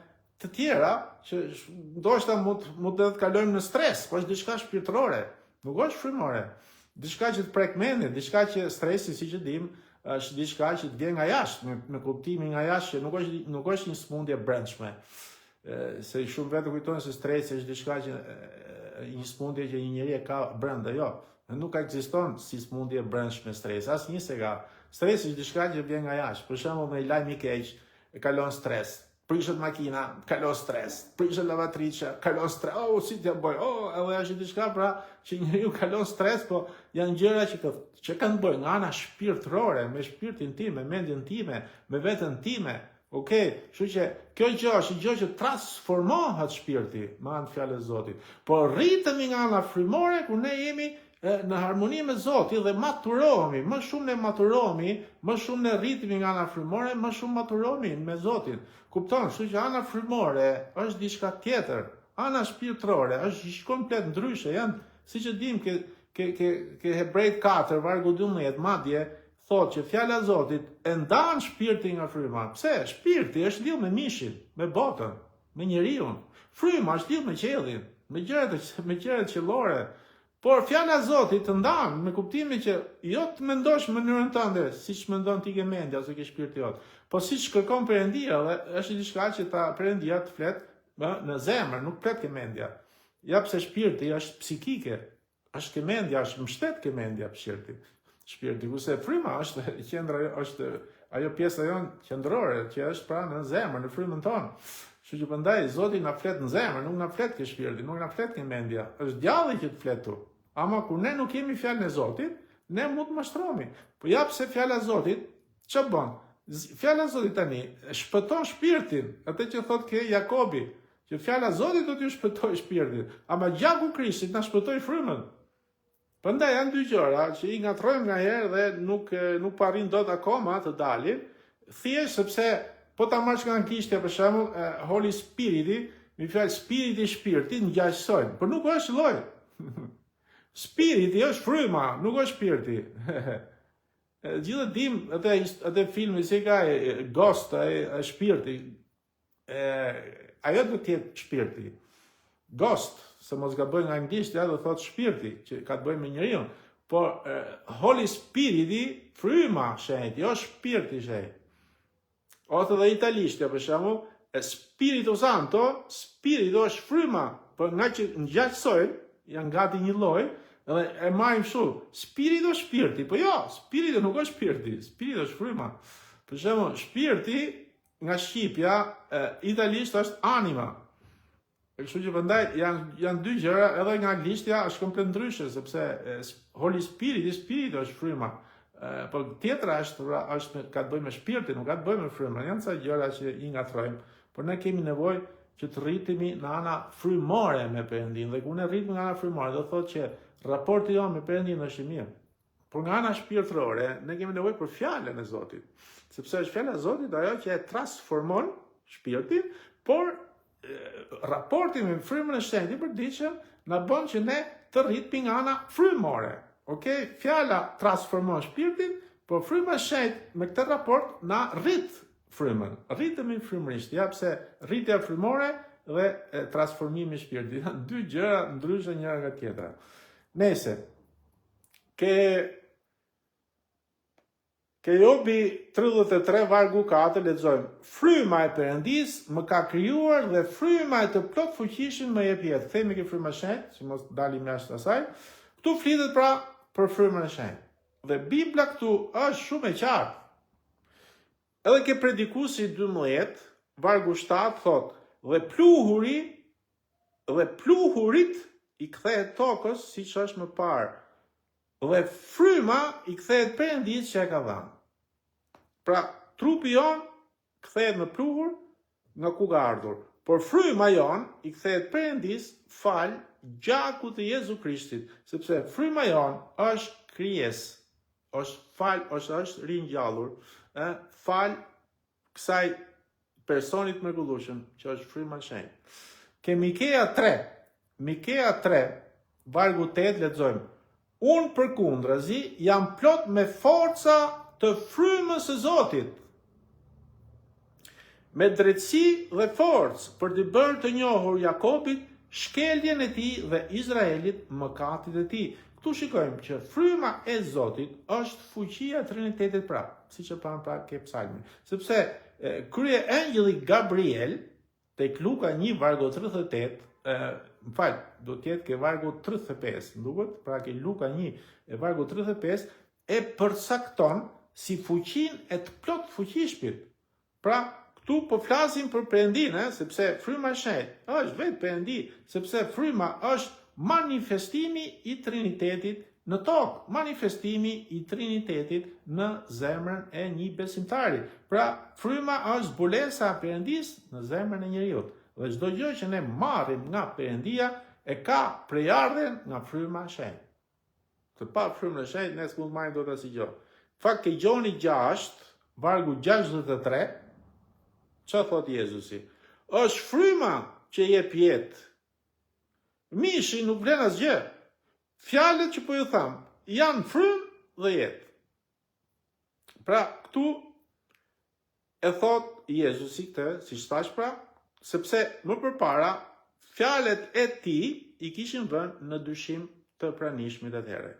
Speaker 1: të tjera që ndoshta mund të kalojmë në stres, po është diçka shpirtërore, nuk është frymore. Diçka që të prek mendin, diçka që stresi, siç e dim, është diçka që të vjen nga jashtë, me kuptimin nga jashtë që nuk është një smundje brendshme. Se shumë vetë kujtojnë se stresi është diçka që një smundje që një njeri e ka brenda, jo. Nuk ekziston si smundje brendshme stresi, asnjë se ka. Stresi është diçka që vjen nga jashtë. Për shembull, me lajm i keq, e kalon stres. Prishet makina, kalon stres. Prishet lavatriçja, kalon stres. Si t'ja bëj? Edhe është diçka pra që njeriu kalon stres, po janë gjëra që kanë bëjë nga ana shpirtërore, me shpirtin tim, me mendjen time, me veten time. Okej, kështu që kjo gjë është një gjë që transformohet shpirti, me anë të fjalës së Zotit. Por rritemi nga ana frymore kur ne jemi në harmoni me Zotin dhe maturohemi, më shumë ne maturohemi, më shumë ne rritemi nga ana frymore, më shumë maturohemi me Zotin. Kupton, kështu që ana frymore është diçka tjetër, ana shpirtërore është gjë komplet ndryshe, janë siç e dim ke Hebrejt 4 vargu 12 madje thotë që fjala e Zotit e ndan shpirtin nga fryma. Pse? Shpirti është lidhur me mishin, me botën, me njeriu. Fryma është lidhur me qiellin, me gjërat qiellore. Por fjala e Zotit të ndan me kuptimin që jo të mendosh në mënyrën tënde, siç mendon ti ke mendja ose ke shpirti jot, po siç kërkon Perëndia, dhe është diçka që Perëndia të flet në zemër, nuk flet ke mendja. Ja pse shpirti është psikike, është ke mendja, është mbështet ke mendja shpirti, kurse fryma është qendra, është ajo pjesa jonë qendrore që është pra në zemër, në frymën tonë. Kështu që prandaj Zoti na flet në zemër, nuk na flet ke shpirti, nuk na flet ke mendja. Është djalli që të flet tu. Ama kur ne nuk kemi fjalën e Zotit, ne mund të mashtrohemi. Po ja pse fjala e Zotit ç'a bën? Fjala e Zotit tani shpëton shpirtin, atë që thotë ke Jakobi, që fjala e Zotit do t'ju shpëtojë shpirtin, ama gjaku Krishtit na shpëtoi frymën. Prandaj janë dy gjëra që i ngatrojmë ngaherë dhe nuk po arrin dot akoma të dalin, thjesht sepse po ta marrësh nga anglishtia për shembull, Holy Spiriti, me fjalë spiriti, shpirti ngjashsojnë, por nuk është lloj. Spiriti është fryma, nuk është shpirti. Gjithë dim atë filmi si ka Ghost, ai shpirti. Ajo do të jetë shpirti. Ghost, se mos gaboj nga anglishtja do thotë shpirti, që ka të bëjë me njeriu. por Holy Spiriti, fryma shenjtë, jo shpirti shenjtë. Ose dhe italisht, për shembull, Spiritu Santo, Spiritu është fryma, por nga që ngjashsojnë, janë gati një lloj, dhe e marrim kështu, Spiritu është shpirti, po jo, Spiritu nuk është shpirti, Spiritu është fryma. Për shembull, shpirti nga shqipja, italisht është anima. Kështu që prandaj janë dy gjëra, edhe nga anglishtja është komplet ndryshe, sepse Holy Spirit, Spiritu është fryma. Po tjetra është ka të bëjë me shpirtin, nuk ka të bëjë me frymën. Janë ca gjëra që i ngatrojmë, por ne kemi nevojë që të rritemi në ana frymore me Perëndin. Dhe kur ne rritemi nga ana frymore, do thotë që raporti jonë me Perëndin është i mirë. Por nga ana shpirtërore, ne kemi nevojë për fjalën e Zotit. Sepse është fjala e Zotit ajo që e transformon shpirtin, por raporti me frymën e shenjtë i përditshëm na bën që ne të rritemi nga ana frymore. Okej, fjala transformon shpirtin, por fryma e shenjtë me këtë raport na rrit frymën. Rritemi frymërisht, ja pse rritja frymore dhe transformimi i shpirtit janë dy gjëra ndryshe njëra nga tjetra. Nëse ke Jobi 33 vargu 4 lexojmë: fryma e Perëndis më ka krijuar dhe fryma e të plot fuqishëm më jep jetë. Themi që fryma e shenjtë, si mos dalim jashtë asaj. Ktu flitet pra për frymën e shenjtë. Dhe Bibla këtu është shumë e qartë. Edhe ke Predikuesi 12, vargu 7 thot: dhe pluhurit i kthehet tokës siç është më parë, dhe fryma i kthehet Perëndis që e ka dhënë. Pra, trupi jon kthehet në pluhur nga ku ka ardhur, por fryma jon i kthehet Perëndis fal gjakut të Jezu Krishtit, sepse fryma jon është krijesë, është ringjallur, fal kësaj personit mrekullueshëm që është fryma e shenjtë. Ke Mikea 3, vargu 8 lexojmë: unë përkundrazi jam plot me forca të frymës së Zotit, me drejtësi dhe forcë për të bërë të njohur Jakobit shkeljen e tij dhe Izraelit mëkatit e tij. Ktu shikojmë që fryma e Zotit është fuqia e Trinitetit prap, siç e pamë pra ke psalmin. Sepse krye engjëlli Gabriel tek Luka 1 vargu 38, do të jetë ke vargu 35, duket, pra ke Luka 1 e vargu 35 e përcakton si fuqinë e të plot fuqishmit. Pra, këtu po flasim për Perëndin, sepse fryma e shenjtë është vetë Perëndi, sepse fryma është manifestimi i Trinitetit në tokë, manifestimi i Trinitetit në zemrën e një besimtari. Pra, fryma është zbulesa e Perëndis në zemrën e njeriu. Dhe çdo gjë që ne marrim nga Perëndia e ka prejardhjen nga fryma e shenjtë. Të pa frymën e shenjtë ne s'mund marrim dot asnjë gjë. Fakt ke Gjoni 6, vargu 63, çfarë thot Jezusi? Është fryma që jep jetë. Mishi nuk vlen asgjë. Fjalët që po ju tham janë frymë dhe jetë. Pra, këtu e thot Jezusi këtë, siç thash pra, sepse më përpara fjalët e tij i kishin vënë në dyshim të pranishmit atëherë.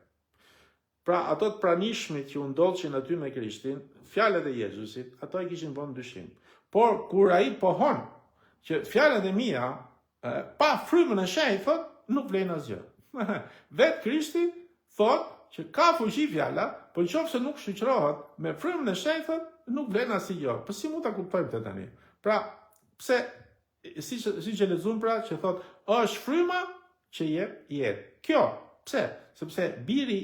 Speaker 1: Pra, ato të pranishmit që u ndodhin aty me Krishtin, fjalët e Jezusit, ato i kishin vënë në dyshim. Por kur ai pohon që fjalët e mia pa frymën e shenjtë, thot, nuk vlen asgjë. Vetë Krishti thot që ka fuqi fjala, por nëse nuk shoqërohet me frymën e shenjtë, nuk vlen asgjë. Po si mund ta kuptojmë këtë tani? Pra, pse siç e lexuam pra që thot, është fryma që jep jetë. Kjo, pse? Sepse biri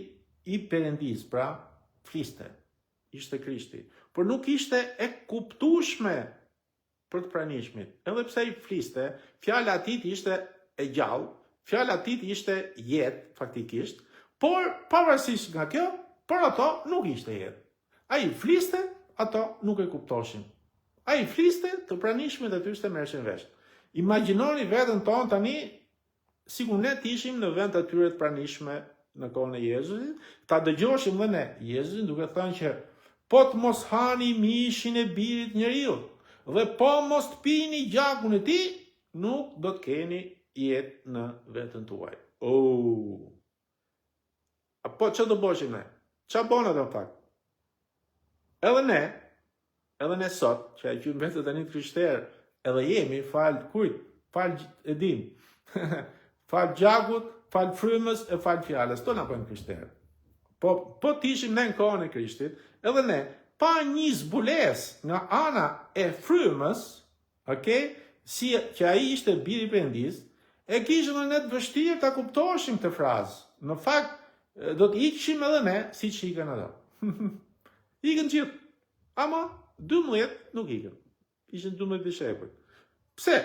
Speaker 1: i Perëndis, pra, fliste, ishte Krishti, por nuk ishte e kuptueshme për të pranishmit. Edhe pse i fliste, fjala e tij ishte e gjallë, fjala e tij ishte jetë faktikisht, por pavarësisht nga kjo, për ato nuk ishte jetë. Ai fliste, ato nuk e kuptoshin. Ai fliste, të pranishmit aty ishte merreshin vesh. Imagjinoni veten tonë tani, sikur ne të ishim në vend të atyre të pranishme në kohën e Jezusit, ta dëgjoshim dhe ne Jezusin duke thënë që po të mos hani mishin e birit njeriu, dhe po mos të pini gjakun e tij, nuk do të keni jetë në veten tuaj. Po që do boshim ne? Qa bona do pak? Edhe ne sot, që e qymë vetë të një krishterë, edhe jemi falë kujt, falë edin, falë gjakut, falë frymës e falë fjallës, to na pojnë krishterë. Po t'ishim ne në kohën e Krishtit, edhe ne, pa një zbules nga ana e frymës, si që ai ishte biri Perëndis, e kishim ne të vështirë ta kuptoshim këtë frazë. Në fakt, do të ikshim edhe ne, si që ikën ato. Ikën gjithë, ama 12 nuk ikën. Ishin 12 dishepujt. Pse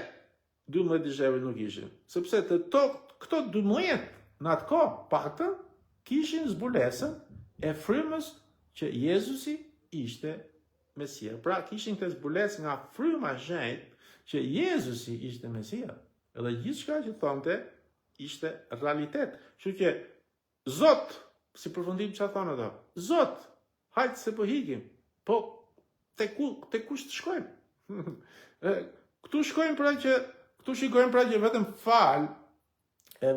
Speaker 1: 12 dishepujt nuk ishin? Sepse këto 12 në atë kohë, paktën, kishin zbulesën e frymës që Jezusi ishte Mesia. Pra kishin të zbulesë nga fryma e shenjtë që Jezusi ishte Mesia. Edhe gjithçka që thonte ishte realitet. Kështu që Zot, si përfundim çfarë thonë ato? Zot, hajtë se po hikim. Po te kush të shkojmë? Këtu shkojmë pra që këtu shikojmë pra që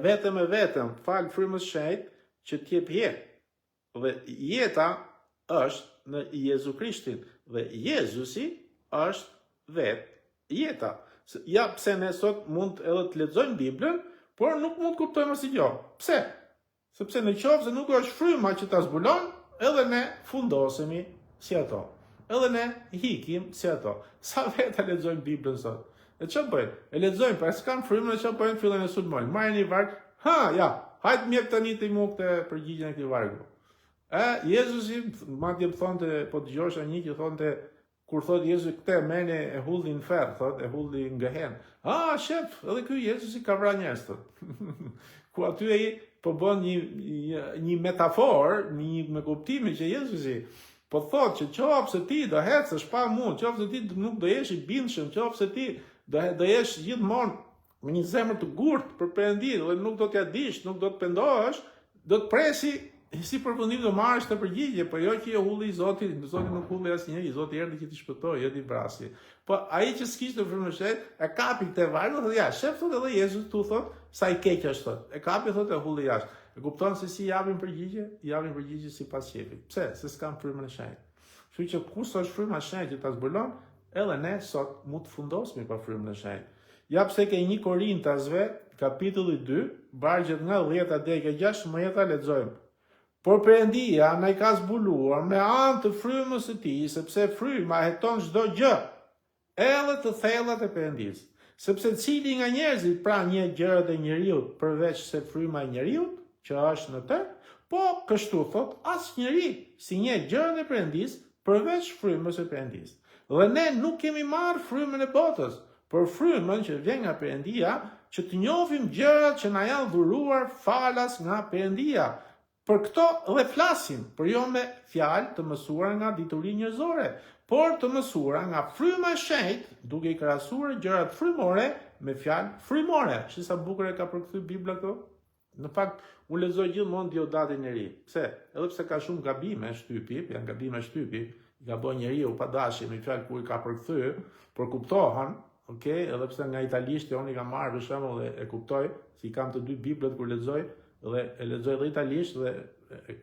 Speaker 1: vetëm vetëm fal frymës shenjtë që t'jep jetë. Dhe jeta është në Jezu Krishtin. Dhe Jezusi është vetë jeta. Ja pse ne sot mund edhe të lexojmë Biblën, por nuk mund të kuptojmë asnjë gjë. Pse? Sepse në qoftë se nuk është fryma që ta zbulon, edhe ne fundosemi si ato. Edhe ne hikim si ato. Sa vetë lexojmë Biblën sot. E çfarë bëjnë? E lexojnë, pra s'kan frymën, çfarë bëjnë? Fillen e sulmojnë. Marrin një varg. Hajtë mjek tani të mu këtë përgjigjen e këtij vargu. Jezusi, madje më thonte, po dëgjosha një që thonte, kur thot Jezusi këtë merrni e hullni në ferr, thot, e hullni në gehen. Shef, edhe ky Jezusi ka vrarë njerëz, thot. Ku aty ai po bën një metaforë, me kuptimin që Jezusi po thot që qoftë se ti do hecësh pa mua, qoftë se ti nuk do jesh i bindshëm, qoftë se ti do jesh gjithmonë me një zemër të gurtë për Perëndin, dhe nuk do t'ja dish, nuk do të pendohesh, do të presi si përfundim do marrësh të përgjigje, po jo që hulli Zoti nuk hulli asnjëri, Zoti erdhi që t'i shpëtojë, jo t'i vrasë. Po ai që s'kishte frymën e shenjtë, e kapi këtë varg, thotë shef, thotë edhe Jezus tu thot, sa i keq është thot. E kapi thotë e hulli jashtë. E kupton se si japin përgjigje sipas shefit. Pse? Se s'kan frymën e shenjtë. Kështu që kus është fryma e shenjtë që ta zbulon, edhe ne sot mund të fundosemi pa frymën e shenjtë. Ja pse ke 1 Korintasve, kapitulli 2, vargjet nga 10 deri ke 16 lexojmë. Por Perëndia na i ka zbuluar me anë të frymës së tij, sepse fryma heton çdo gjë, edhe të thellat e Perëndis. Sepse cili nga njerëzit pra një gjërat e njeriut përveç se fryma e njeriut që është në të, po kështu thot asnjëri si një gjërat e Perëndis përveç frymës së Perëndis. Dhe ne nuk kemi marrë frymën e botës, por frymën që vjen nga Perëndia, që të njohim gjërat që na janë dhuruar falas nga Perëndia. Për këto dhe flasim, por jo me fjalë të mësuara nga dituri njerëzore, por të mësuara nga fryma e shenjtë, duke i krahasuar gjërat frymore me fjalë frymore. Shi sa bukur e ka përkthyr Bibla këto? Në fakt, unë lexoj gjithmonë Diodatin e ri. Pse? Edhe pse ka shumë gabime shtypi, janë gabime shtypi, gabon njeriu pa dashje me fjalë ku i ka përkthyr, por kuptohen, edhe pse nga italisht unë i kam marrë për shembull dhe e kuptoj, si kam të dy Biblat kur lexoj, dhe e lexoj dhe italisht dhe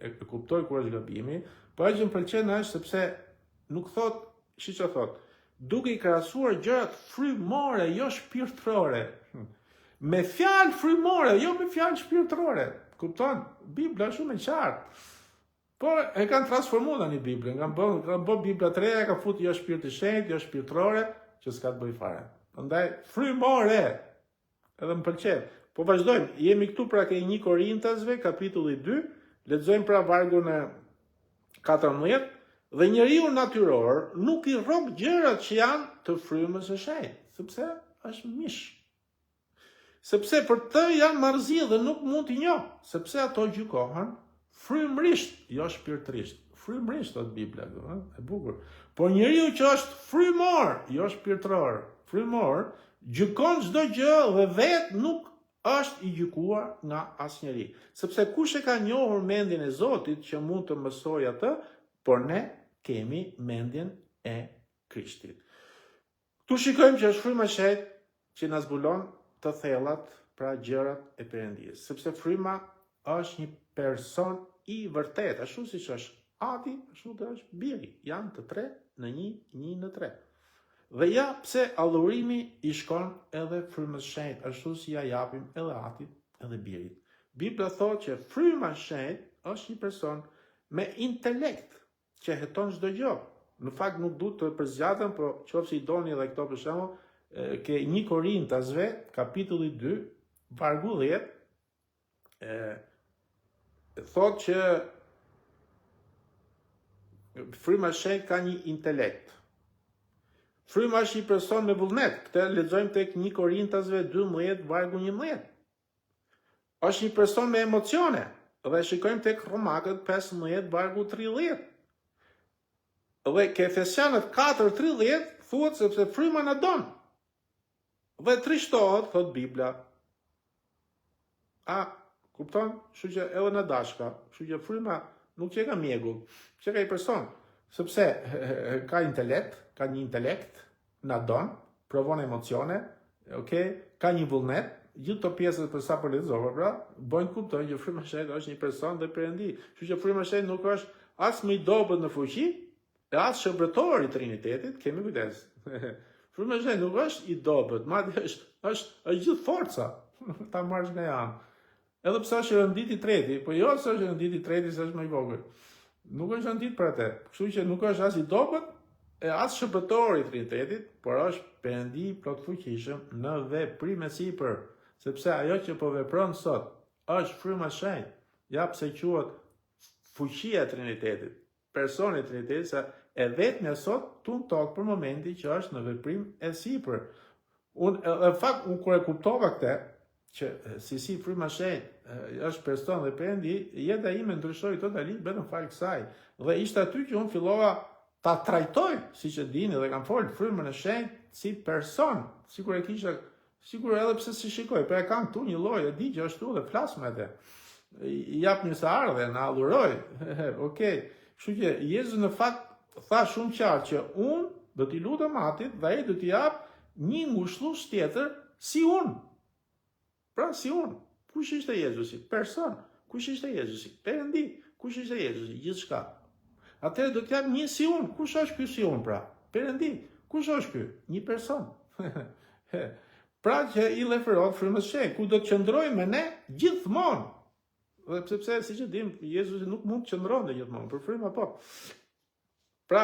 Speaker 1: e kuptoj kur është gabimi, po ajo që më pëlqen është sepse nuk thot, që thot, duke i krahasuar gjërat frymore, jo shpirtërore. Me fjalë frymore, jo me fjalë shpirtërore. Kupton? Bibla është shumë e qartë. Po e kanë transformuar tani Biblën, kanë bë Bibla të reja, ka futur jo shpirt i shenjtë, jo shpirtërore, që s'ka të bëj fare. Prandaj frymore. Edhe më pëlqen. Po vazhdojmë, jemi këtu pra ke 1 Korintasve, kapitulli 2, lexojmë pra vargun e 14, dhe njeriu natyror nuk i rrok gjërat që janë të frymës së shenjtë, sepse është mish. Sepse për të janë marrëzi dhe nuk mund t'i njoh, sepse ato gjykohen frymërisht, jo shpirtërisht. Frymërisht thot Bibla, e bukur. Por njeriu që është frymor, jo shpirtëror, frymor, gjykon çdo gjë dhe vetë nuk është i gjykuar nga asnjëri. Sepse kush e ka njohur mendjen e Zotit që mund të mësojë atë, por ne kemi mendjen e Krishtit. Tu shikojmë që është fryma e shenjtë që na zbulon të thellat, pra gjërat e Perëndisë. Sepse fryma është një person i vërtet, ashtu siç është Ati, ashtu të është biri. Janë të tre në një në tre. Dhe ja pse adhurimi i shkon edhe frymës shenjtë, ashtu si ja japim edhe Atit edhe birit. Bibla thotë që fryma shenjtë është një person me intelekt që heton çdo gjë. Në fakt nuk duhet të përzgjatëm, por qoftë i doni edhe këto për shembull, ke 1 Korintasve, kapitulli 2, vargu 10, thotë që fryma shenjtë ka një intelekt. Fryma është një person me vullnet. Këtë lexojmë tek 1 Korintasve 12, vargu 11. Është një person me emocione. Dhe shikojmë tek Romakët 15, vargu 30. Dhe ke Efesianët 4:30 thuhet sepse fryma na don. Dhe trishtohet, thot Bibla. Kupton? Kështu që edhe në dashka, kështu që fryma nuk që ka mjegull, që ka i person, sepse ka intelekt, ka një intelekt, na don, provon emocione, ka një vullnet, gjithë të pjesët për sa për lexova, pra, bojnë kuptojnë që fryma shenjtë është një person dhe Perëndi. Kështu që fryma shenjtë nuk është as më i dobët në fuqi, e as shërbëtor i Trinitetit, kemi kujdes. Fryma shenjtë nuk është i dobët, madje është gjithë forca, ta marrësh nga janë. Edhe pse është rëndit i treti, po jo se është rëndit i treti se është më i vogël. Nuk është rëndit për atë. Kështu që nuk është as i dobët, e as shërbëtor i Trinitetit, por është Perëndi plot fuqishëm në veprim e sipër, sepse ajo që po vepron sot është fryma shenjtë. Ja pse quhet fuqia e Trinitetit, personi i Trinitetit, se e vetmja sot tun tokë për momentin që është në veprim e sipër. Në fakt, unë kur e kuptova këtë, që si fryma shenjtë është person dhe Perëndi, jeta ime ndryshoi totalisht vetëm fal kësaj. Dhe ishte aty që unë fillova ta trajtoj, siç e dini dhe kam folë, frymën e shenjtë si person, sikur e kisha, sikur edhe pse si shikoj, po e kam tu një lloj, e di që është tu dhe flas me atë. I jap një sa ardhe, na adhuroj. Okej. Kështu që Jezu në fakt tha shumë qartë që unë do t'i lutem Atit dhe ai do t'i jap një ngushëllues tjetër si unë. Pra si unë, kush ishte Jezusi? Person. Kush ishte Jezusi? Perëndi. Kush ishte Jezusi? Gjithçka. Atëherë do të jap një si unë. Kush është ky si unë pra? Perëndi. Kush është ky? Një person. Pra që i referohet frymës shenjtë, ku do të qëndrojë me ne gjithmonë. Dhe sepse siç e dim, Jezusi nuk mund të qëndronte gjithmonë, për fryma po. Pra,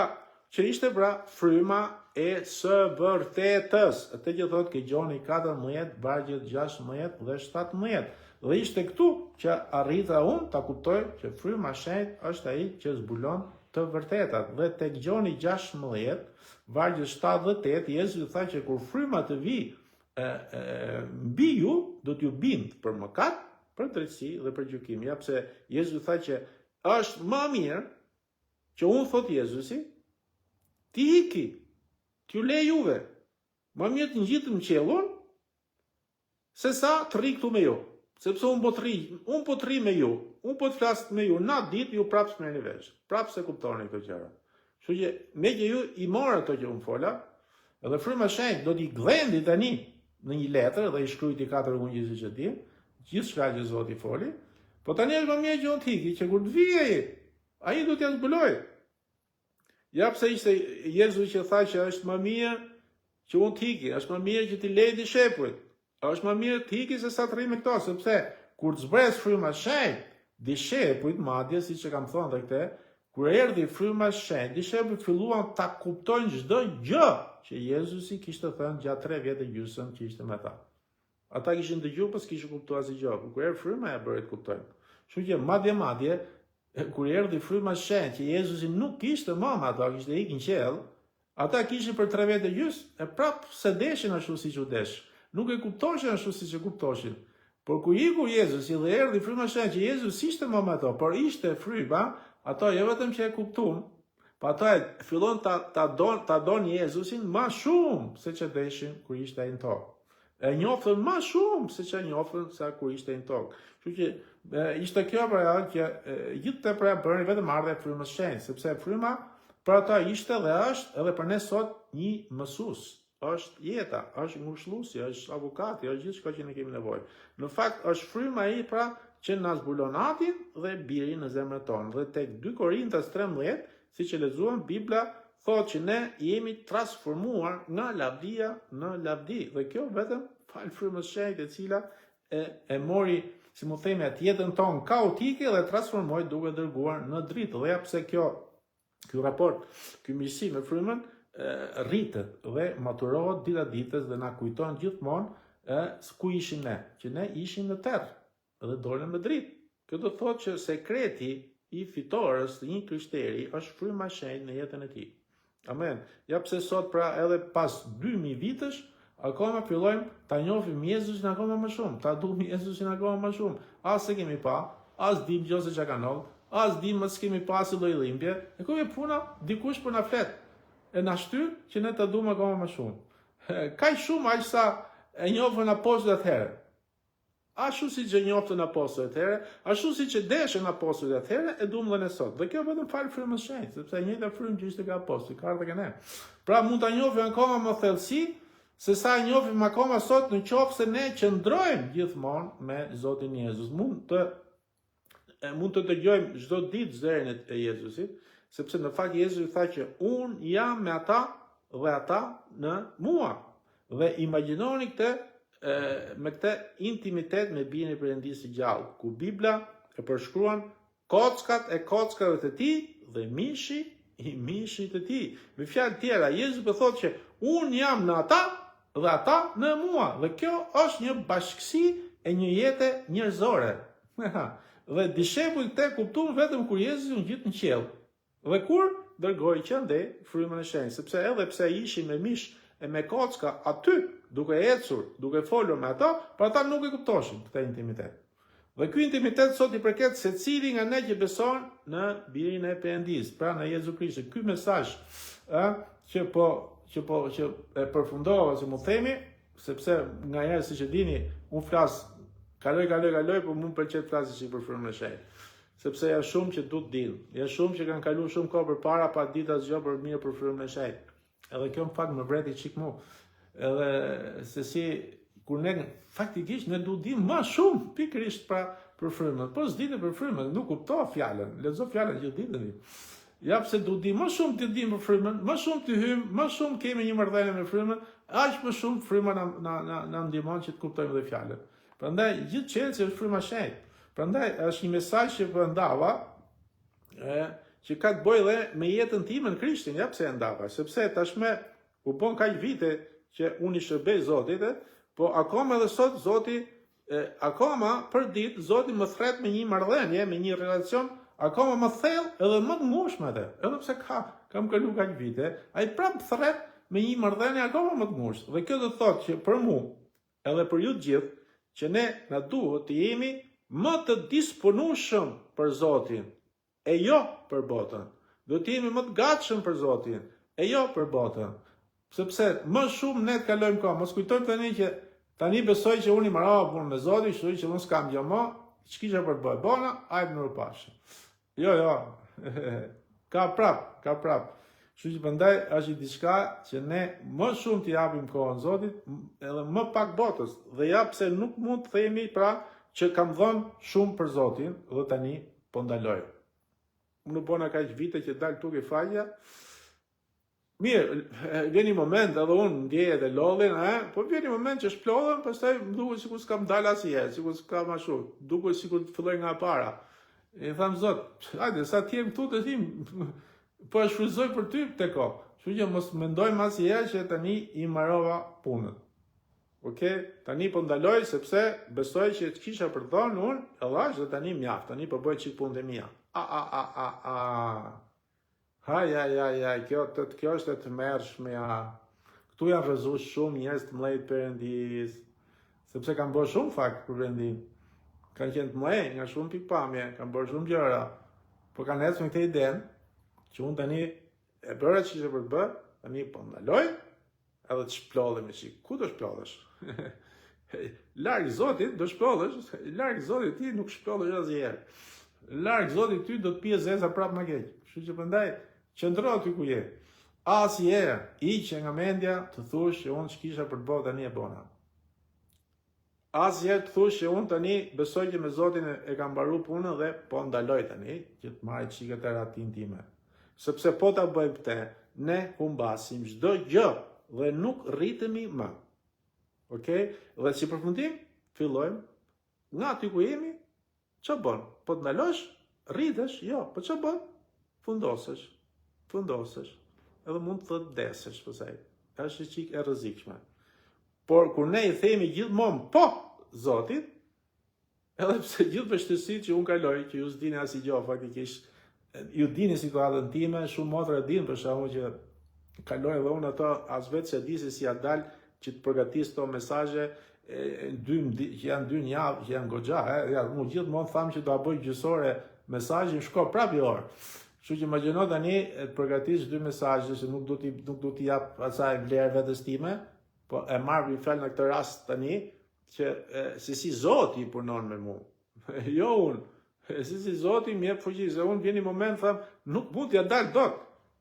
Speaker 1: që ishte pra fryma e së vërtetës. Atë që thotë ke Gjoni 14, vargjet 16 dhe 17. Dhe ishte këtu që arrita unë ta kuptoj që fryma shenjtë është ai që zbulon të vërtetat. Dhe tek Gjoni 16, vargjet 7 dhe 8, Jezusi tha që kur fryma të vi mbi ju, do t'ju bind për mëkat, për drejtësi dhe për gjykim. Ja pse Jezusi tha që është më mirë që unë, thot Jezusi, ti iki, t'ju le juve, më mirë të ngjitëm qiellun, se sa të rri këtu me ju. Sepse unë po të rri me ju, unë po të flas me ju, natë ditë ju prapë s'merrni vesh. Prapë se kuptoni këto gjëra. Kështu që me që ju i morë ato që unë fola, edhe fryma shenjtë do t'i glendi tani në një letër dhe i shkrujti 4 ungjise që ti, gjithçka që Zoti foli, po tani është më mirë që unë t'iki, që kur të vijë ai do t'ja zbuloj. Ja pse ishte Jezusi që tha që është më mirë që unë t'iki, është më mirë që t'i lej dishepujt, është më mirë t'iki se sa të rri me këto, sepse kur të zbres fryma shenjtë, dishepujt madje, siç e kam thënë edhe këtë, kur erdhi fryma shenjtë, dishepujt filluan ta kuptojnë çdo gjë që Jezusi kishte thënë gjatë 3 vjet e gjysmë që ishte me ta. Ata kishin dëgjuar, po s'kishin kuptuar asgjë. Kur erdhi fryma e bëri të kuptojnë. Kështu që madje kur erdhi fryma shenjtë që Jezusi nuk kishte më ato, kishte ikën në qiell, ata kishin për 3 vjet e gjysmë e prapë se deshin ashtu siç u desh. Nuk e kuptoshin ashtu siç e kuptoshin. Por kur iku Jezusi dhe erdhi fryma shenjtë që Jezusi ishte më ato, por ishte fryma, ato jo vetëm që e kuptuan, po ato fillon ta don Jezusin më shumë se që deshin kur ishte ai në tokë. E njoftën më shumë se që njoftën sa kur ishte në tokë. Kështu që ishte kjo pra që gjithë të pra bëni vetëm ardhe e frymës shenjtë, sepse fryma për ata ishte dhe është edhe për ne sot një mësues. është jeta, është ngushëlluesi, është avokati, është gjithçka që ne kemi nevojë. Në fakt është fryma ai pra që na zbulon Atin dhe Birin në zemrën tonë. Dhe tek 2 Korintas 13, siç e lexuam, Bibla thotë që ne jemi transformuar nga lavdia në lavdi. Dhe kjo vetëm fal frymës së Shenjtë, e cila e mori, si mu themi, atë jetën tonë kaotike dhe transformoi duke dërguar në dritë. Dhe ja pse ky raport, ky miqësi me frymën rritet dhe maturohet dita ditës dhe na kujton gjithmonë ku ishim ne, që ne ishim në terr dhe dolëm me dritë. Kjo do thotë që sekreti i fitores të një krishteri është fryma e shenjtë në jetën e tij. Amen. Ja pse sot pra edhe pas 2000 vitësh akoma fillojmë ta njohim Jezusin akoma më shumë, ta duhim Jezusin akoma më shumë. As e kemi pa, as dim gjose çka kanë ndodhur, as dim as kemi pasur lloj dhimbje. E ku e puna, dikush po na flet. E na shtyr që ne ta duam akoma më shumë. Kaq shumë aq sa e njohën apostujt atëherë. Ashtu siç e njoftën apostujt atëherë, ashtu siç e deshën apostujt atëherë, e duam dhe ne sot. Dhe kjo vetëm fal frymës së Shenjtë, sepse e njëjta frymë që ishte ka apostujt, ka ardhur ne. Pra mund ta njohim akoma më thellësi se sa e njohim akoma sot, në qoftë se ne qëndrojmë gjithmonë me Zotin Jezus. Mund të dëgjojmë çdo ditë zërin e Jezusit, sepse në fakt Jezusi tha që unë jam me ata dhe ata në mua. Dhe imagjinoni me këtë intimitet me Birin e Perëndisë së gjallë, ku Bibla e përshkruan kockat e kockave të tij dhe mishi i mishit të tij. Me fjalë tjera, Jezusi po thotë që unë jam në ata dhe ata në mua. Dhe kjo është një bashkësi e një jete njerëzore. Dhe dishepujt këtë kuptuan vetëm kur Jezusi u ngjit në qiell. Dhe kur dërgoi që ndej frymën e shenjtë, sepse edhe pse ishin me mish e me kocka aty, duke ecur, duke folur me ata, por ata nuk e kuptoshin këtë intimitet. Dhe ky intimitet sot i përket secili nga ne që beson në Birin e Perëndisë, pra në Jezu Krishtin. Ky mesazh që e përfundova, si mu themi, sepse nga herë siç e dini, unë flas kaloj, por më pëlqen të flas për frymën e shenjtë. Sepse janë shumë që du të dinë, janë shumë që kanë kaluar shumë kohë përpara pa ditë asgjë për mirë për frymën e shenjtë. Edhe kjo në fakt më vreti çik mu. Edhe se si kur ne faktikisht ne du dim më shumë pikërisht pra për frymën. Po s'ditë për frymën, nuk kuptoj fjalën. Lexo fjalën që ditën. Ja pse du dim më shumë të dim për frymën, më shumë të hym, më shumë kemi një marrëdhënie me frymën, aq më shumë fryma na ndihmon që të kuptojmë dhe fjalën. Prandaj gjithë çelësi është fryma e shenjtë. Prandaj është një mesazh që po ndava, që ka të bëjë dhe me jetën time në Krishtin, ja pse e ndava, sepse tashmë u bën kaq vite që unë i shërbej Zotit, po akoma edhe sot Zoti, akoma për ditë Zoti më thret me një marrëdhënie, me një relacion akoma më thellë edhe më të ngushtë atë. Edhe pse kam kaluar kaq vite, ai prap thret me një marrëdhënie akoma më të ngushtë. Dhe kjo do thotë që për mua, edhe për ju të gjithë, që ne na duhet të jemi më të disponueshëm për Zotin, e jo për botën. Do të jemi më të gatshëm për Zotin, e jo për botën. Sepse më shumë ne të kalojmë kohë. Mos kujtojmë tani që tani besoj që unë i marrova punën e Zotit, kështu që unë s'kam gjë më, ç'kisha për të bëj. Bona, hajde në rrupashë. Jo. Ka prap. Kështu që prandaj është diçka që ne më shumë t'i japim kohën Zotit, edhe më pak botës. Dhe ja pse nuk mund të themi pra që kam dhënë shumë për Zotin dhe tani po ndaloj. Nuk bona kaq vite që dal tukë faqja. Mirë, vjen një moment edhe unë ndjej edhe lodhin, po vjen një moment që shplodhem, pastaj më duket sikur s'kam dalë asnjëherë, sikur s'kam ashtu, duket sikur të filloj nga para. E tham Zot, hajde, sa të jem këtu të thim, po e shfryzoj për ty te kohë. Kështu që mos mendojmë asnjëherë që tani i mbarova punën. Okej, tani po ndaloj sepse besoj që të kisha për dhënë unë, edhe dhe tani mjaft, tani po bëj çik punët e mia. Kjo është e tmerrshme. Ktu janë rrezuar shumë njerëz të mëdhenj Perëndis, sepse kanë bërë shumë fakt për Perëndin. Kanë qenë të mëdhenj nga shumë pikpamje, kanë bërë shumë gjëra, por kanë ecur me këtë idenë që unë tani e bëra ç'ishte për të bërë, tani po ndaloj, edhe të shplodhem çik. Ku do shplodhesh? Larg Zotit do shplodhesh, larg Zotit ti nuk shplodhesh asnjëherë. Larg Zotit ty do të pije zeza prapë më keq. Kështu që prandaj qëndro aty ku je. Asnjëherë hiqe nga mendja të thush që unë ç'kisha për të bërë tani e bona. Asnjëherë të thush që unë tani besoj që me Zotin e kam mbaruar punën dhe po ndaloj tani që të marrë çikat e ratin time. Sepse po ta bëjmë këtë, ne humbasim çdo gjë dhe nuk rritemi më. Okej? Dhe si përfundim, fillojmë nga aty ku jemi, ç'a bën? Po të ndalosh, rritesh, jo, po ç'a bën? Fundosesh. Edhe mund të vdesesh pastaj. Është çik e rrezikshme. Por kur ne i themi gjithmonë po Zotit, edhe pse gjithë vështirësitë që unë kaloj, që ju s'dini asgjë faktikisht, ju dini situatën time, shumë motra e din për shkakun që kaloj edhe unë ato as vetë se di se si ja dal që të përgatis këto mesazhe që janë 2 javë, që janë goxha, unë gjithmonë tham që do ta bëj gjysore mesazhin, shko prapë orë. Kështu që imagjino tani të përgatis 2 mesazhe që nuk do t'i jap asaj vlerë vetes time, po e marr i fjalë në këtë rast tani që se si Zoti punon me mua. Jo unë. Si Zoti më jep fuqi, se unë vjen një moment tham nuk mund t'ja dal dot.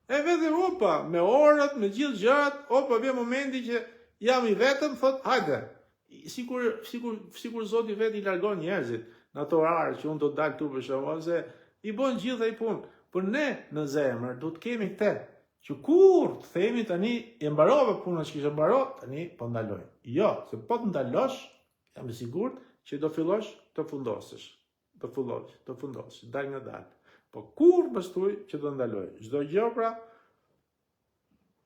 Speaker 1: E vetë opa, me orët, me gjithë gjërat, opa vjen momenti që jam i vetëm, thot hajde. Sikur Zoti vetë i largon njerëzit në ato orare që unë do të dal këtu për shkak se i bën gjithë ai punë. Por ne në zemër do të kemi këtë, që kur të themi tani e mbarova punën që kisha mbaruar, tani po ndaloj. Jo, se po të ndalosh, jam i sigurt që do fillosh të fundosesh. Të fundosesh, dal nga dal. Po kur më thuj që do ndaloj? Çdo gjë pra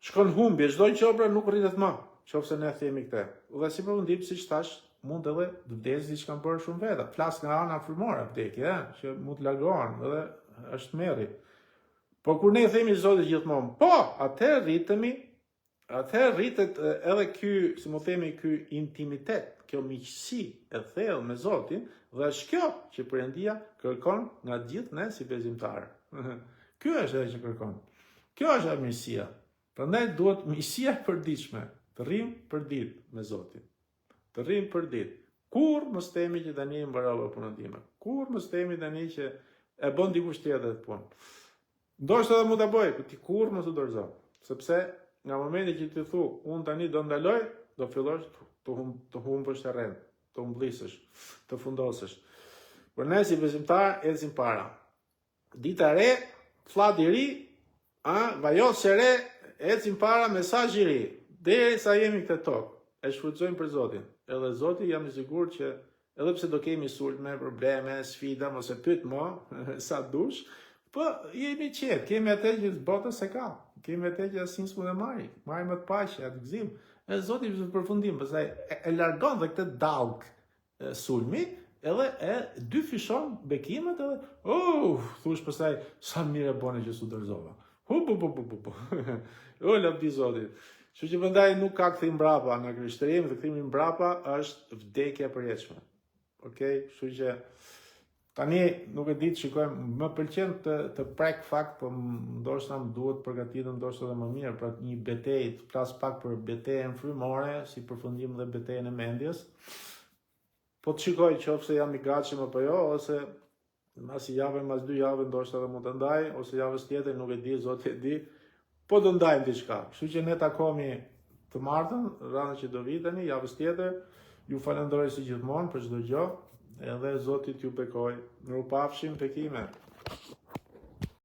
Speaker 1: shkon humbje, çdo gjë pra nuk rritet më. Qofse ne themi këtë. Dhe si përfundim, siç thash, mund edhe të vdesë diçka bërë shumë veta. Flas nga ana frymore vdekje, që mund të largohen, edhe është merri. Po kur ne themi Zotit gjithmonë, po, atëherë rritemi, atëherë rritet edhe ky, si më themi, ky intimitet, kjo miqësi e thellë me Zotin, dhe është kjo që Perëndia kërkon nga gjithë ne si besimtarë. Ky është ajo që kërkon. Kjo është mirësia. Prandaj duhet mirësia e përditshme, të rrim për ditë me Zotin. Të rrim për ditë. Kur mos themi që tani mbarova punën time. Kur mos themi tani që e bën dikush tjetër të punë. Ndoshta edhe mund ta bëj, por ti kur mos u dorëzo. Sepse nga momenti që ti thu, unë tani do ndaloj, do fillosh të humbësh terren, të humblisësh, të fundosesh. Por ne si besimtar ecim para. Dita e re, fllati i ri, vajos e re, ecim para, mesazh i ri. Derisa jemi këtë tokë, e shfrytëzojmë për Zotin. Edhe Zoti jam i sigurt që edhe pse do kemi sulme, probleme, sfida, mos e pyet më sa dush, po jemi qetë, kemi atë që bota se ka. Kemi atë që asnjë s'mund të marrë. Marrim më të paqe, atë gëzim. E Zoti në përfundim, pastaj e largon dhe këtë dallk sulmi, edhe e dyfishon bekimet edhe thush pastaj sa mirë bone që s'u dorëzova. O lavdi Zotit. Kështu që prandaj nuk ka kthim mbrapa në krishtërim, dhe kthimi mbrapa është vdekja e përjetshme. Okej, kështu që tani nuk e di të shikojmë, më pëlqen të prek fakt, po ndoshta më duhet përgatitur ndoshta edhe më mirë për një betejë, të flas pak për betejën frymore, si përfundim dhe betejën e mendjes. Po të shikoj nëse jam i gatshëm apo jo, ose mas javë, mas 2 javë ndoshta edhe mund të ndaj, ose javës tjetër, nuk e di, Zoti e di, po do ndajmë diçka. Kështu që ne takohemi të martën, radhën që do vi tani, javës tjetër. Ju falenderoj si gjithmonë për çdo gjë. Edhe Zoti t'ju bekoj. Mirupafshim, bekime.